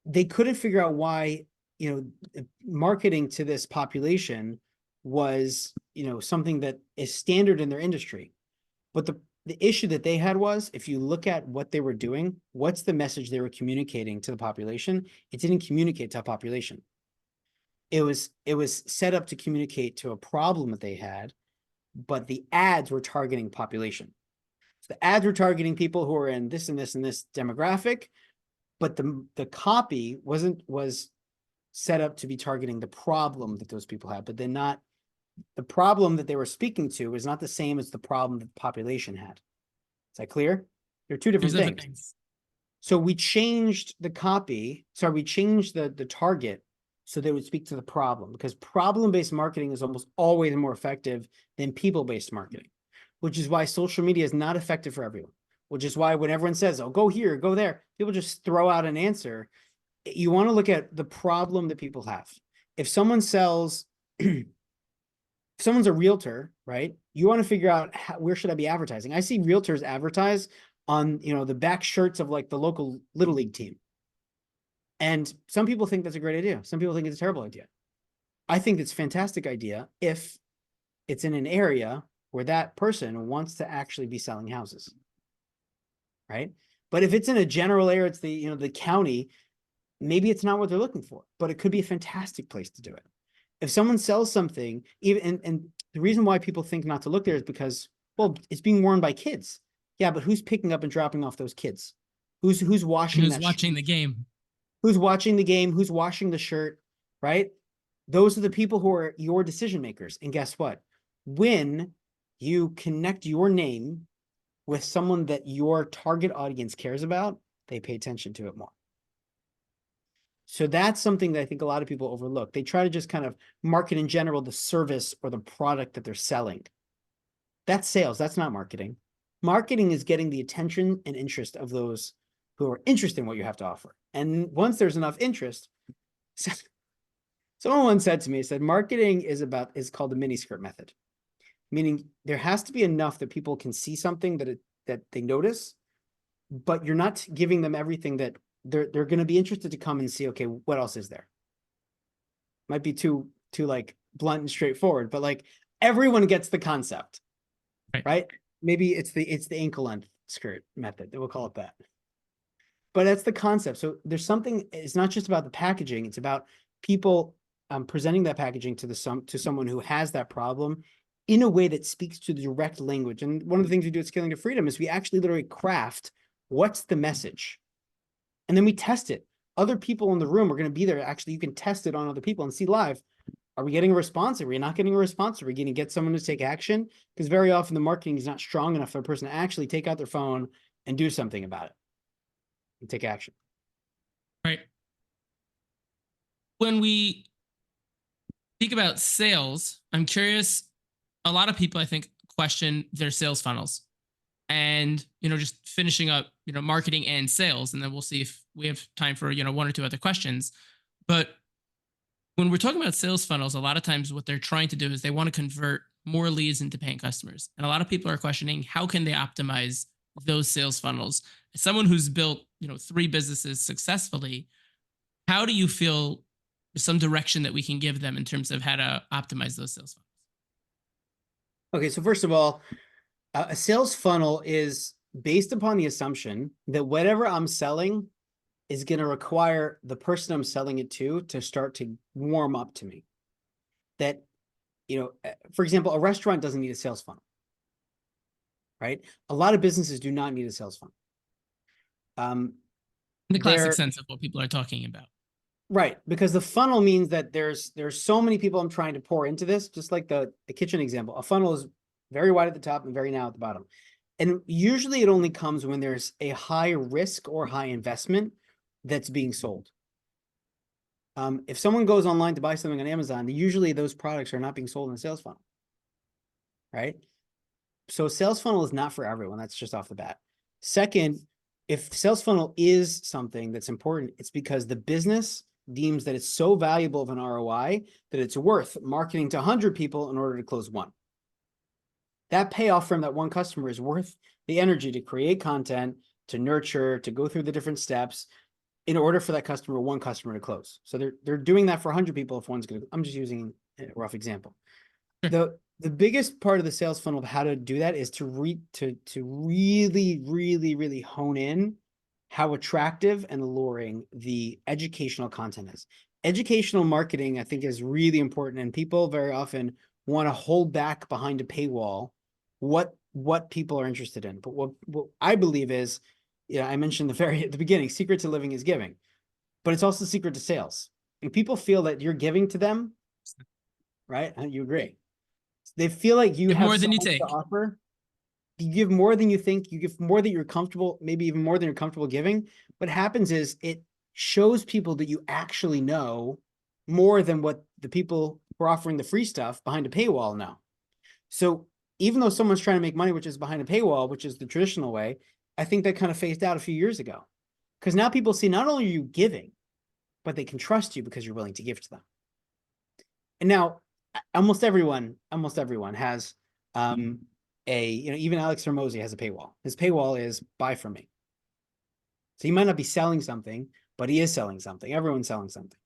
they couldn't figure out why, marketing to this population was, something that is standard in their industry. But the issue that they had was, if you look at what they were doing, what's the message they were communicating to the population? It didn't communicate to a population. It was set up to communicate to a problem that they had, but the ads were targeting population. So the ads were targeting people who are in this and this and this demographic, but the copy was set up to be targeting the problem that those people had, but then not the problem that they were speaking to was not the same as the problem that the population had. Is that clear? They're two different things. So we changed the copy. Sorry, we changed the target so they would speak to the problem, because problem-based marketing is almost always more effective than people-based marketing, which is why social media is not effective for everyone, which is why when everyone says, oh, go here, go there, people just throw out an answer. You want to look at the problem that people have. If someone sells, if someone's a realtor, right? You want to figure out where should I be advertising? I see realtors advertise on, the back shirts of like the local little league team. And some people think that's a great idea. Some people think it's a terrible idea. I think it's a fantastic idea if it's in an area where that person wants to actually be selling houses, right? But if it's in a general area, it's the county, maybe it's not what they're looking for, but it could be a fantastic place to do it. If someone sells something, even and the reason why people think not to look there is because, well, it's being worn by kids. Yeah, but who's picking up and dropping off those kids? Who's washing Who's that watching the game? Who's watching the game? Who's washing the shirt, right? Those are the people who are your decision makers. And guess what? When you connect your name with someone that your target audience cares about, they pay attention to it more. So that's something that I think a lot of people overlook. They try to just kind of market in general the service or the product that they're selling. That's sales. That's not marketing. Marketing is getting the attention and interest of those who are interested in what you have to offer. And once there's enough interest, someone once said to me, said, marketing is called the miniskirt method, meaning there has to be enough that people can see something that they notice, but you're not giving them everything that they're going to be interested to come and see, okay, what else is there? Might be too like blunt and straightforward, but like everyone gets the concept, right? Maybe it's the ankle length skirt method. We'll call it that. But that's the concept. So there's something, it's not just about the packaging, it's about people presenting that packaging to someone who has that problem in a way that speaks to the direct language. And one of the things we do at Scaling to Freedom is we actually literally craft what's the message. And then we test it. Other people in the room are going to be there. Actually, you can test it on other people and see live. Are we getting a response? Are we not getting a response? Are we going to get someone to take action? Because very often the marketing is not strong enough for a person to actually take out their phone and do something about it and take action. Right. When we speak about sales, I'm curious, a lot of people, I think, question their sales funnels and, just finishing up, marketing and sales. And then we'll see if we have time for, one or two other questions. But when we're talking about sales funnels, a lot of times what they're trying to do is they want to convert more leads into paying customers. And a lot of people are questioning, how can they optimize those sales funnels? As someone who's built, 3 businesses successfully, how do you feel some direction that we can give them in terms of how to optimize those sales funnels? Okay, so first of all, a sales funnel is based upon the assumption that whatever I'm selling is going to require the person I'm selling it to start to warm up to me. That, for example, a restaurant doesn't need a sales funnel, right? A lot of businesses do not need a sales funnel. In the classic sense of what people are talking about. Right, because the funnel means that there's so many people I'm trying to pour into this, just like the kitchen example. A funnel is very wide at the top and very narrow at the bottom. And usually it only comes when there's a high risk or high investment that's being sold. If someone goes online to buy something on Amazon, usually those products are not being sold in a sales funnel, right? So sales funnel is not for everyone. That's just off the bat. Second, if sales funnel is something that's important, it's because the business deems that it's so valuable of an ROI that it's worth marketing to 100 people in order to close one. That payoff from that one customer is worth the energy to create content, to nurture, to go through the different steps in order for that one customer to close. So they're doing that for 100 people if one's going to, I'm just using a rough example. The biggest part of the sales funnel of how to do that is to really, really, really hone in how attractive and alluring the educational content is. Educational marketing, I think, is really important, and people very often want to hold back behind a paywall what people are interested in. But what I believe is, I mentioned at the beginning, secret to living is giving, but it's also secret to sales. And people feel that you're giving to them, right? You agree? They feel like you Give have more than you something take. to offer. you give more than you think, you give more than you're comfortable, maybe even more than you're comfortable giving. What happens is it shows people that you actually know more than what the people who are offering the free stuff behind a paywall know. So even though someone's trying to make money, which is behind a paywall, which is the traditional way, I think that kind of phased out a few years ago. Because now people see not only are you giving, but they can trust you because you're willing to give to them. And now almost everyone has even Alex Hormozy has a paywall. His paywall is buy from me. So he might not be selling something, but he is selling something. Everyone's selling something.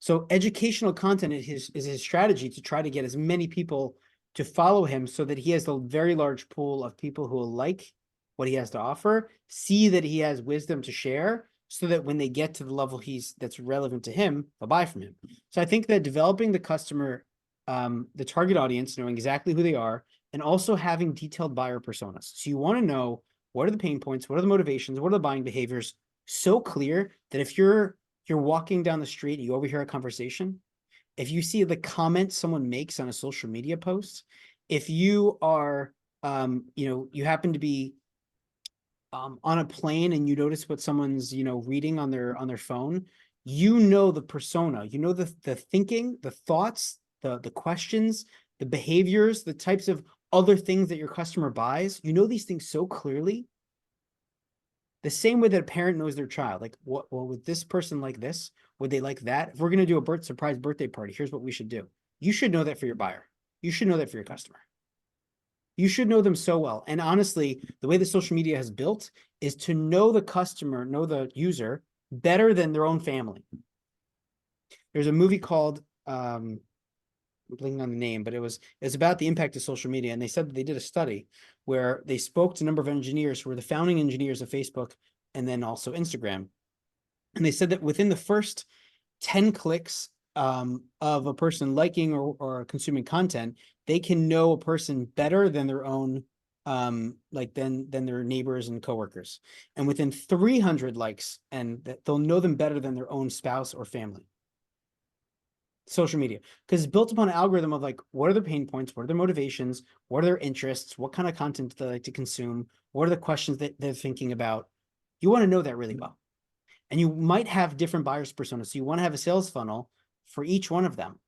So educational content is his strategy to try to get as many people to follow him so that he has a very large pool of people who will like what he has to offer, see that he has wisdom to share, so that when they get to the level that's relevant to him, they'll buy from him. So I think that developing the customer, the target audience, knowing exactly who they are, and also having detailed buyer personas. So you want to know what are the pain points, what are the motivations, what are the buying behaviors, so clear that if you're walking down the street, you overhear a conversation, if you see the comment someone makes on a social media post, if you are, you happen to be on a plane and you notice what someone's, reading on their phone, the persona, the thinking, the thoughts, the questions, the behaviors, the types of other things that your customer buys, these things so clearly. The same way that a parent knows their child, like, would this person like this? Would they like that? If we're going to do a surprise birthday party, here's what we should do. You should know that for your buyer. You should know that for your customer. You should know them so well. And honestly, the way that social media has built is to know the customer, know the user better than their own family. There's a movie called, I'm blinking on the name, but it's about the impact of social media. And they said that they did a study where they spoke to a number of engineers who were the founding engineers of Facebook and then also Instagram. And they said that within the first 10 clicks of a person liking or consuming content, they can know a person better than their own, than their neighbors and coworkers. And within 300 likes, and that they'll know them better than their own spouse or family. Social media, because it's built upon an algorithm of like, what are their pain points? What are their motivations? What are their interests? What kind of content do they like to consume? What are the questions that they're thinking about? You want to know that really well. And you might have different buyers personas. So you want to have a sales funnel for each one of them,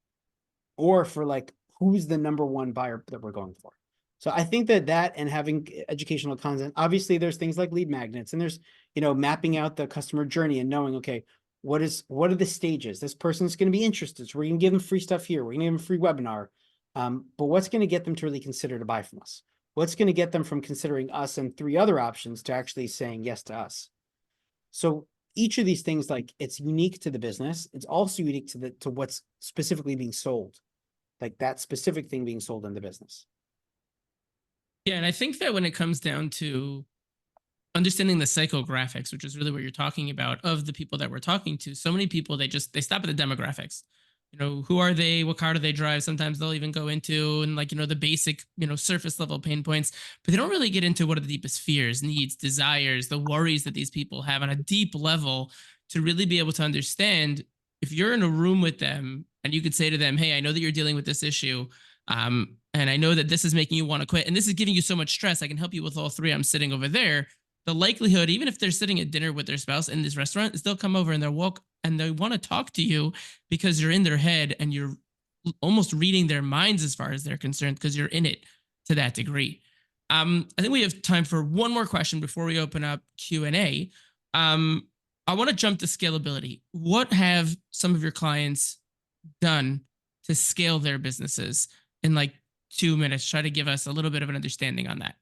or for like, who's the number one buyer that we're going for. So I think that and having educational content, obviously there's things like lead magnets, and there's, mapping out the customer journey and knowing, okay, what are the stages? This person's going to be interested. So we're going to give them free stuff here. We're going to give them a free webinar. But what's going to get them to really consider to buy from us? What's going to get them from considering us and 3 other options to actually saying yes to us? So each of these things, like, it's unique to the business. It's also unique to what's specifically being sold, like that specific thing being sold in the business. Yeah, and I think that when it comes down to understanding the psychographics, which is really what you're talking about, of the people that we're talking to, so many people, they stop at the demographics. Who are they? What car do they drive? Sometimes they'll even go into and the basic, surface level pain points, but they don't really get into what are the deepest fears, needs, desires, the worries that these people have on a deep level, to really be able to understand. If you're in a room with them and you could say to them, hey, I know that you're dealing with this issue. And I know that this is making you want to quit and this is giving you so much stress. I can help you with all 3. I'm sitting over there. The likelihood, even if they're sitting at dinner with their spouse in this restaurant, is they'll come over and they'll walk and they want to talk to you because you're in their head and you're almost reading their minds as far as they're concerned, because you're in it to that degree. I think we have time for one more question before we open up Q&A. I want to jump to scalability. What have some of your clients done to scale their businesses in 2 minutes? Try to give us a little bit of an understanding on that.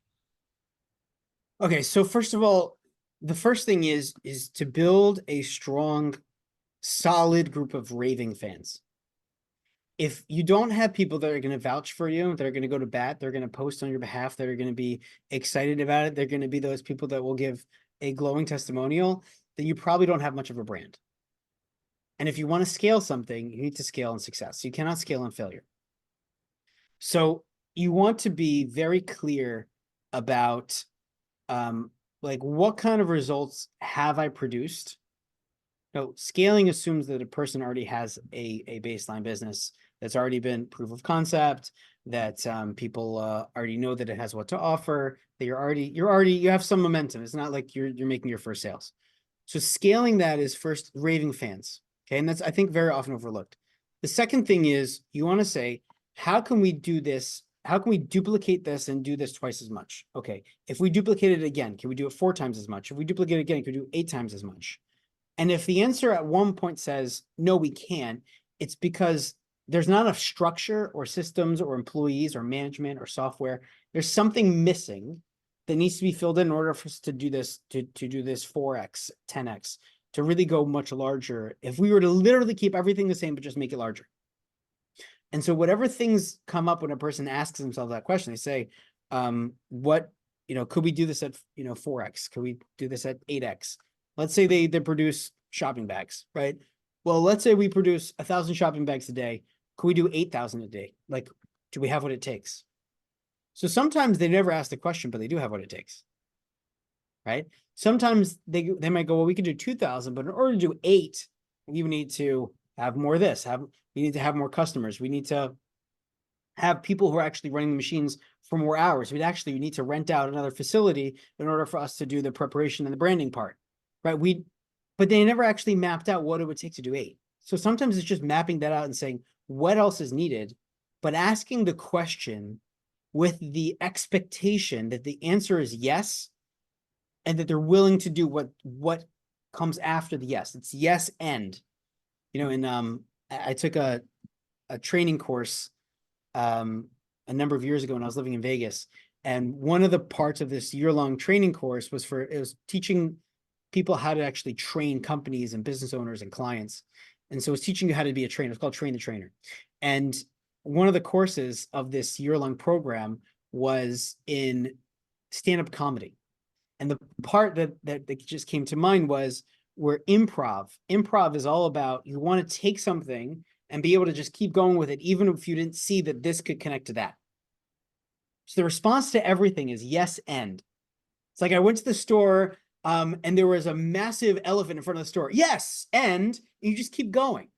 Okay, so first of all, the first thing is to build a strong, solid group of raving fans. If you don't have people that are going to vouch for you, that are going to go to bat, they're going to post on your behalf, that are going to be excited about it, they're going to be those people that will give a glowing testimonial, then you probably don't have much of a brand. And if you want to scale something, you need to scale in success. You cannot scale in failure. So you want to be very clear about what kind of results have I produced? No, scaling assumes that a person already has a baseline business that's already been proof of concept, that people already know that it has what to offer, that you have some momentum. It's not like you're making your first sales. So scaling that is first raving fans. Okay. And that's, I think, very often overlooked. The second thing is you want to say, how can we do this? How can we duplicate this and do this twice as much? Okay. If we duplicate it again, can we do it 4 times as much? If we duplicate it again, can we do 8 times as much? And if the answer at one point says, no, we can't, it's because there's not enough structure or systems or employees or management or software. There's something missing that needs to be filled in order for us to do this, to do this 4x, 10x, to really go much larger. If we were to literally keep everything the same, but just make it larger. And so whatever things come up when a person asks themselves that question, they say, what, could we do this at, 4x? Could we do this at 8x? Let's say they produce shopping bags, right? Well, let's say we produce 1,000 shopping bags a day. Could we do 8,000 a day? Like, do we have what it takes? So sometimes they never ask the question, but they do have what it takes, right? Sometimes they might go, well, we could do 2,000, but in order to do 8, we need to have more of this. We need to have more customers. We need to have people who are actually running the machines for more hours. We need to rent out another facility in order for us to do the preparation and the branding part, right? But they never actually mapped out what it would take to do 8. So sometimes it's just mapping that out and saying, what else is needed? But asking the question with the expectation that the answer is yes, and that they're willing to do what comes after the yes. It's yes and. I took a training course a number of years ago when I was living in Vegas. And one of the parts of this year-long training course was teaching people how to actually train companies and business owners and clients. And so it's teaching you how to be a trainer. It's called Train the Trainer. And one of the courses of this year-long program was in stand-up comedy. And the part that just came to mind was where improv is all about, you want to take something and be able to just keep going with it, even if you didn't see that this could connect to that. So the response to everything is yes and. It's like I went to the store and there was a massive elephant in front of the store. Yes, and you just keep going.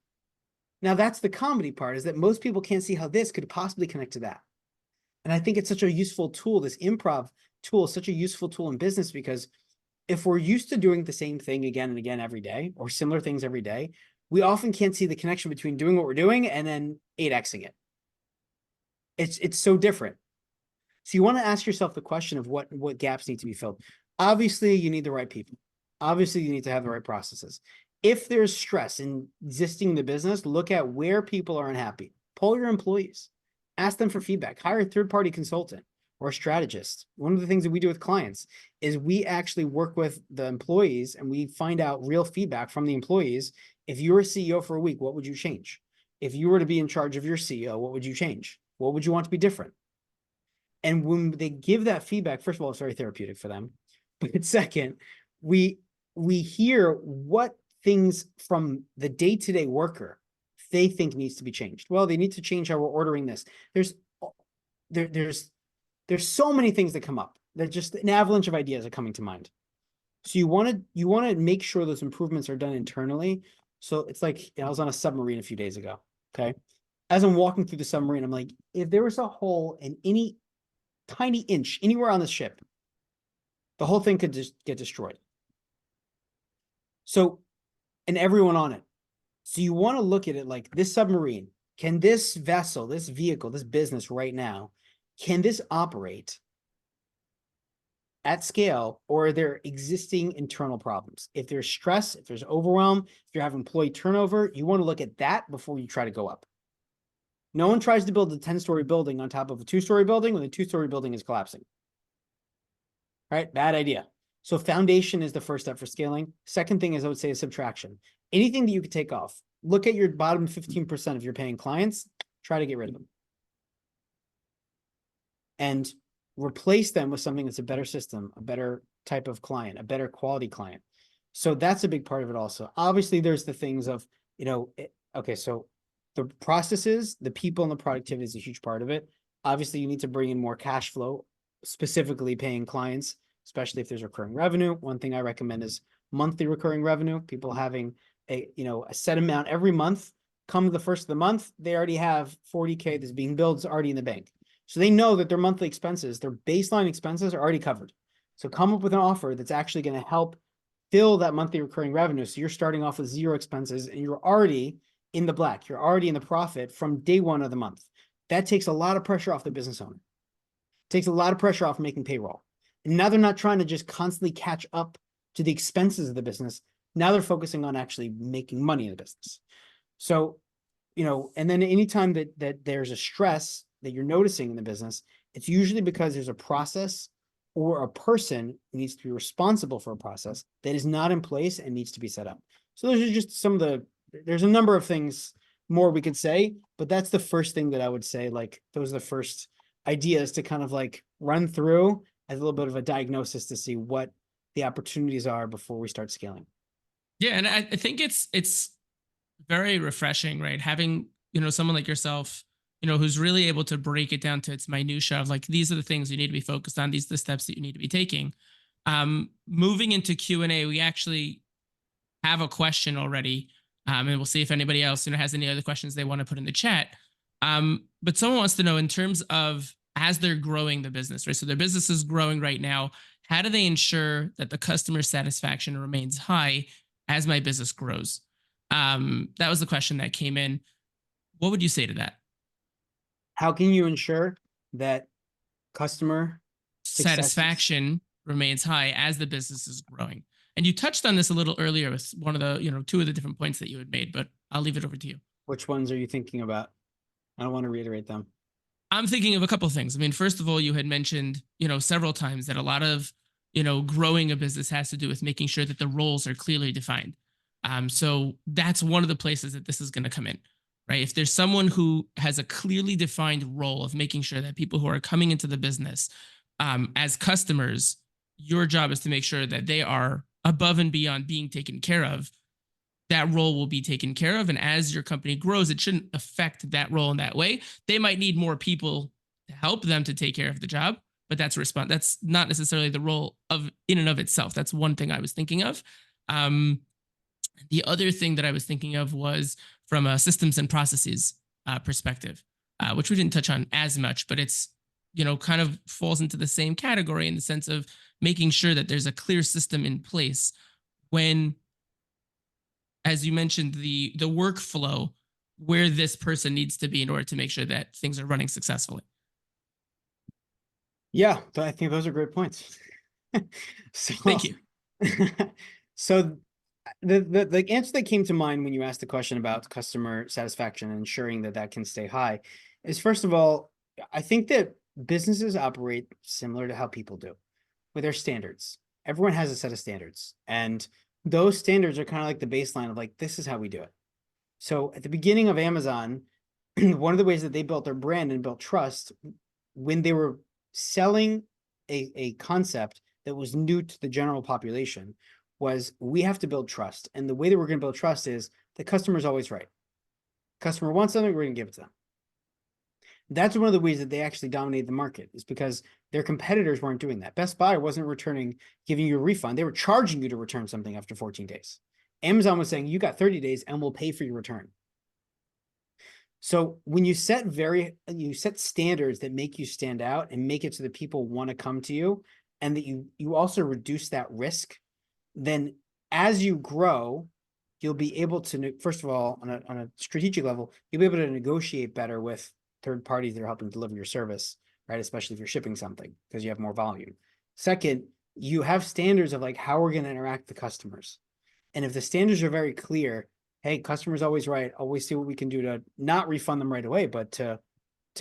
Now that's the comedy part, is that most people can't see how this could possibly connect to that. And I think it's such a useful tool. This improv tool is such a useful tool in business, because if we're used to doing the same thing again and again every day, or similar things every day, we often can't see the connection between doing what we're doing and then 8xing it. It's so different. So you want to ask yourself the question of what gaps need to be filled. Obviously, you need the right people. Obviously, you need to have the right processes. If there's stress in existing in the business, look at where people are unhappy. Poll your employees. Ask them for feedback. Hire a third-party consultant or a strategist. One of the things that we do with clients is we actually work with the employees and we find out real feedback from the employees. If you were a CEO for a week, what would you change? If you were to be in charge of your CEO, what would you change? What would you want to be different? And when they give that feedback, first of all, it's very therapeutic for them. But second, we hear what things from the day-to-day worker they think needs to be changed. Well, they need to change how we're ordering this. There's so many things that come up. There's just an avalanche of ideas are coming to mind. So you want to make sure those improvements are done internally. So it's like, I was on a submarine a few days ago. Okay. As I'm walking through the submarine, I'm like, if there was a hole in any tiny inch anywhere on the ship, the whole thing could just get destroyed. So, and everyone on it. So you want to look at it like, this submarine, can this vessel, this vehicle, this business right now, can this operate at scale, or are there existing internal problems? If there's stress, if there's overwhelm, if you have employee turnover, you want to look at that before you try to go up. No one tries to build a 10-story building on top of a 2-story building when the 2-story building is collapsing. Right? Bad idea. So foundation is the first step for scaling. Second thing is, I would say, is subtraction. Anything that you could take off. Look at your bottom 15% of your paying clients, try to get rid of them. And replace them with something that's a better system, a better type of client, a better quality client. So that's a big part of it also. Obviously, there's the things of, okay, so the processes, the people, and the productivity is a huge part of it. Obviously, you need to bring in more cash flow, specifically paying clients, especially if there's recurring revenue. One thing I recommend is monthly recurring revenue, people having a set amount every month come the first of the month, they already have 40K that's being billed, is already in the bank. So they know that their monthly expenses, their baseline expenses are already covered. So come up with an offer that's actually going to help fill that monthly recurring revenue. So you're starting off with 0 expenses and you're already in the black. You're already in the profit from day 1 of the month. That takes a lot of pressure off the business owner. It takes a lot of pressure off making payroll. And now they're not trying to just constantly catch up to the expenses of the business. Now they're focusing on actually making money in the business. So, and then anytime that there's a stress that you're noticing in the business, it's usually because there's a process or a person who needs to be responsible for a process that is not in place and needs to be set up. So those are just there's a number of things more we could say, but that's the first thing that I would say. Like, those are the first ideas to kind of like run through as a little bit of a diagnosis to see what the opportunities are before we start scaling. Yeah, and I think it's very refreshing, right? Having, someone like yourself, who's really able to break it down to its minutia of like, these are the things you need to be focused on. These are the steps that you need to be taking. Moving into Q&A, we actually have a question already. And we'll see if anybody else, has any other questions they want to put in the chat. But someone wants to know, in terms of as they're growing the business, right? So their business is growing right now. How do they ensure that the customer satisfaction remains high as my business grows? That was the question that came in. What would you say to that? How can you ensure that customer Satisfaction remains high as the business is growing? And you touched on this a little earlier with one of the, 2 of the different points that you had made, but I'll leave it over to you. Which ones are you thinking about? I don't want to reiterate them. I'm thinking of a couple of things. I mean, first of all, you had mentioned, several times that a lot of, growing a business has to do with making sure that the roles are clearly defined. So that's one of the places that this is going to come in, right? If there's someone who has a clearly defined role of making sure that people who are coming into the business as customers, your job is to make sure that they are above and beyond being taken care of. That role will be taken care of. And as your company grows, it shouldn't affect that role in that way. They might need more people to help them to take care of the job, but that's not necessarily the role of in and of itself. That's one thing I was thinking of. The other thing that I was thinking of was from a systems and processes perspective, which we didn't touch on as much, but it's, kind of falls into the same category in the sense of making sure that there's a clear system in place when, as you mentioned, the workflow where this person needs to be in order to make sure that things are running successfully. Yeah, I think those are great points. So, thank you. So the answer that came to mind when you asked the question about customer satisfaction and ensuring that that can stay high is, first of all, I think that businesses operate similar to how people do with their standards. Everyone has a set of standards, and those standards are kind of like the baseline of like, this is how we do it. So at the beginning of Amazon, one of the ways that they built their brand and built trust when they were selling a concept that was new to the general population was, we have to build trust. And the way that we're going to build trust is the customer is always right. Customer wants something, we're going to give it to them. That's one of the ways that they actually dominated the market, is because their competitors weren't doing that. Best Buy wasn't giving you a refund. They were charging you to return something after 14 days. Amazon was saying, you got 30 days and we'll pay for your return. So when you set standards that make you stand out and make it so that people want to come to you, and that you also reduce that risk, then as you grow, you'll be able to, first of all, on a strategic level, you'll be able to negotiate better with third parties that are helping deliver your service, right? Especially if you're shipping something, because you have more volume. Second, you have standards of like how we're going to interact with the customers. And if the standards are very clear, hey, customer's always right, always see what we can do to not refund them right away, but to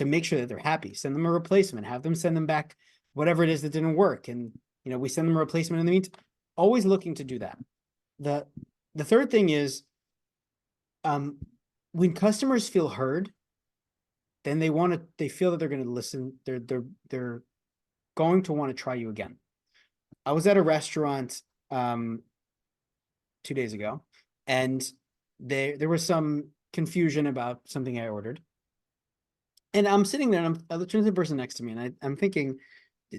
make sure that they're happy, send them a replacement, have them send them back whatever it is that didn't work. And, we send them a replacement in the meantime, always looking to do that. The third thing is, when customers feel heard, then they feel that they're going to listen. They're going to want to try you again. I was at a restaurant 2 days ago, and there was some confusion about something I ordered. And I'm sitting there and I turn to the person next to me, and I'm thinking,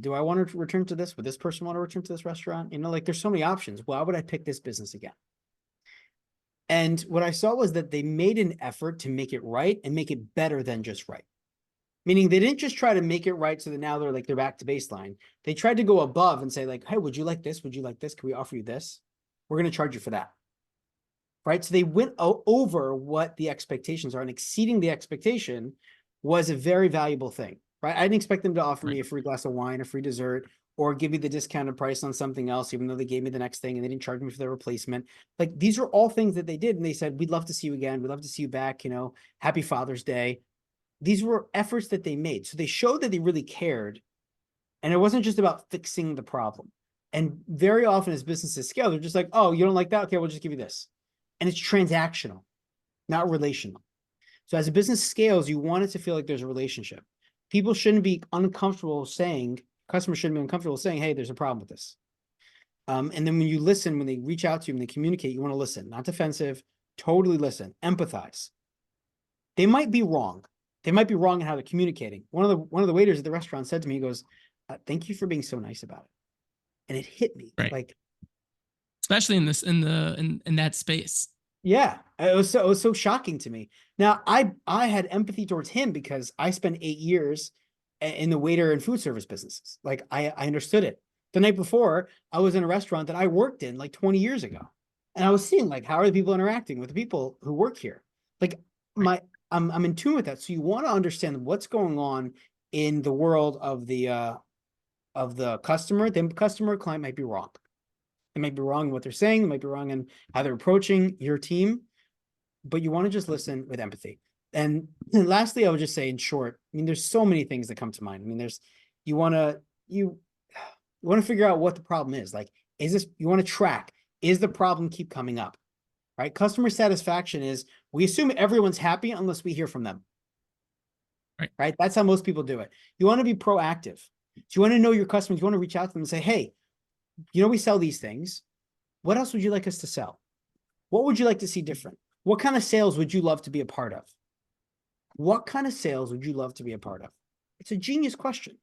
do I want to return to this? Would this person want to return to this restaurant? Like, there's so many options. Why would I pick this business again? And what I saw was that they made an effort to make it right and make it better than just right. Meaning they didn't just try to make it right so that now they're back to baseline. They tried to go above and say like, hey, would you like this? Would you like this? Can we offer you this? We're going to charge you for that. Right. So they went over what the expectations are, and exceeding the expectation was a very valuable thing. Right. I didn't expect them to offer me a free glass of wine, a free dessert, or give me the discounted price on something else, even though they gave me the next thing and they didn't charge me for the replacement. Like these are all things that they did. And they said, we'd love to see you again. We'd love to see you back. You know, happy Father's Day. These were efforts that they made. So they showed that they really cared. And it wasn't just about fixing the problem. And very often as businesses scale, they're just like, oh, you don't like that? Okay, we'll just give you this. And it's transactional, not relational. So as a business scales, you want it to feel like there's a relationship. People shouldn't be uncomfortable saying, customers shouldn't be uncomfortable saying, hey, there's a problem with this. And then when you listen, when they reach out to you, when they communicate, you want to listen, not defensive, totally listen, empathize. They might be wrong. They might be wrong in how they're communicating. One of the waiters at the restaurant said to me, he goes, thank you for being so nice about it. And it hit me like, especially in that space. Yeah, it was so shocking to me. Now, I had empathy towards him because I spent 8 years in the waiter and food service businesses. Like I understood it. The night before, I was in a restaurant that I worked in like 20 years ago. And I was seeing like, how are the people interacting with the people who work here? Like I'm in tune with that. So you want to understand what's going on in the world of the customer. The customer client might be wrong. They might be wrong in what they're saying. They might be wrong in how they're approaching your team, but you want to just listen with empathy. And lastly, I would just say in short, I mean, there's so many things that come to mind. I mean, you want to figure out what the problem is. Like, you want to track, is the problem keep coming up, right? Customer satisfaction is, we assume everyone's happy unless we hear from them, right? That's how most people do it. You want to be proactive. So you want to know your customers. You want to reach out to them and say, hey, you know, we sell these things. What else would you like us to sell? What would you like to see different? What kind of sales would you love to be a part of? What kind of sales would you love to be a part of? It's a genius question.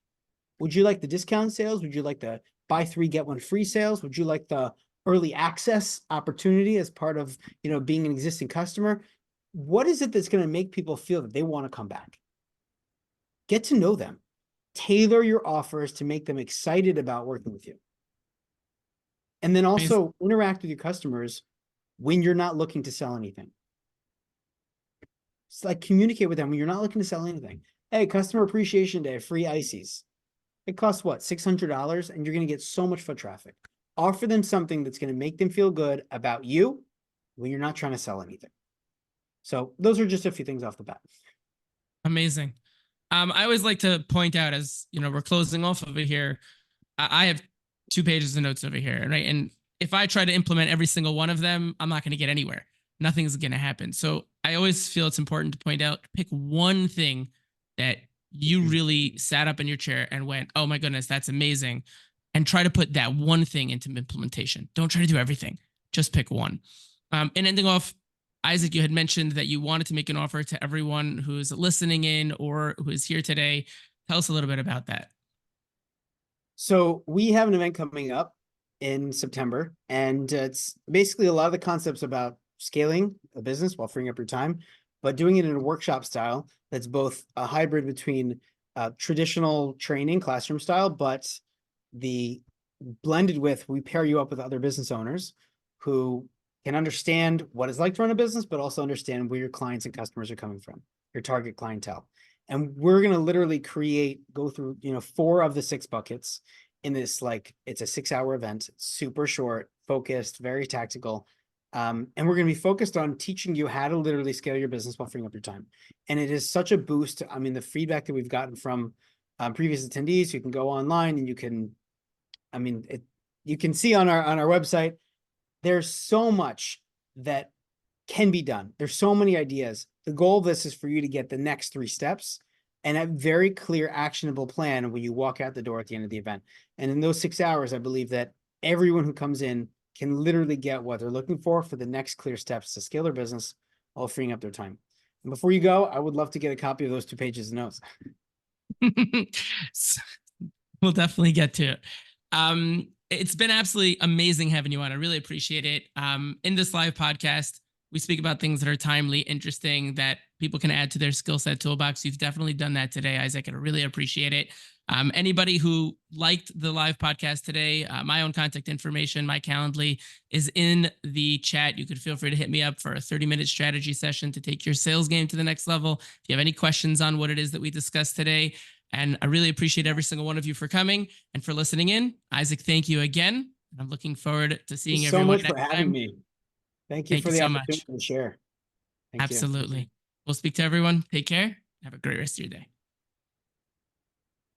Would you like the discount sales? Would you like the buy 3, get 1 free sales? Would you like the early access opportunity as part of, you know, being an existing customer? What is it that's going to make people feel that they want to come back? Get to know them. Tailor your offers to make them excited about working with you. And then also interact with your customers when you're not looking to sell anything. It's like communicate with them when you're not looking to sell anything. Hey, customer appreciation day, free ices. It costs what, $600, and you're going to get so much foot traffic. Offer them something that's going to make them feel good about you when you're not trying to sell anything. So those are just a few things off the bat. Amazing. I always like to point out, as you know, we're closing off over here. I have 2 pages of notes over here, right? And if I try to implement every single one of them, I'm not going to get anywhere. Nothing's going to happen. So I always feel it's important to point out, pick one thing that you really sat up in your chair and went, oh my goodness, that's amazing. And try to put that one thing into implementation. Don't try to do everything. Just pick one. And ending off, Isaac, you had mentioned that you wanted to make an offer to everyone who's listening in or who is here today. Tell us a little bit about that. So we have an event coming up in September, and it's basically a lot of the concepts about scaling a business while freeing up your time, but doing it in a workshop style that's both a hybrid between traditional training, classroom style, but the blended with, we pair you up with other business owners who can understand what it's like to run a business, but also understand where your clients and customers are coming from, your target clientele. And we're going to literally go through, 4 of the 6 buckets in this, like, it's a 6-hour event, super short, focused, very tactical. And we're going to be focused on teaching you how to literally scale your business while freeing up your time. And it is such a boost. I mean, the feedback that we've gotten from previous attendees, you can go online and you can see on our website, there's so much that can be done. There's so many ideas. The goal of this is for you to get the next 3 steps and a very clear, actionable plan when you walk out the door at the end of the event. And in those 6 hours, I believe that everyone who comes in can literally get what they're looking for the next clear steps to scale their business while freeing up their time. And before you go, I would love to get a copy of those 2 pages of notes. We'll definitely get to it. It's been absolutely amazing having you on. I really appreciate it. In this live podcast, we speak about things that are timely, interesting, that people can add to their skill set toolbox. You've definitely done that today, Isaac, and I really appreciate it. Anybody who liked the live podcast today, my own contact information, my Calendly is in the chat. You could feel free to hit me up for a 30-minute strategy session to take your sales game to the next level. If you have any questions on what it is that we discussed today, and I really appreciate every single one of you for coming and for listening in. Isaac, thank you again. I'm looking forward to seeing Thank you so everyone much for next having time. me. Thank you Thank for you the so opportunity much. to share. Thank you. Absolutely. We'll speak to everyone. Take care. Have a great rest of your day.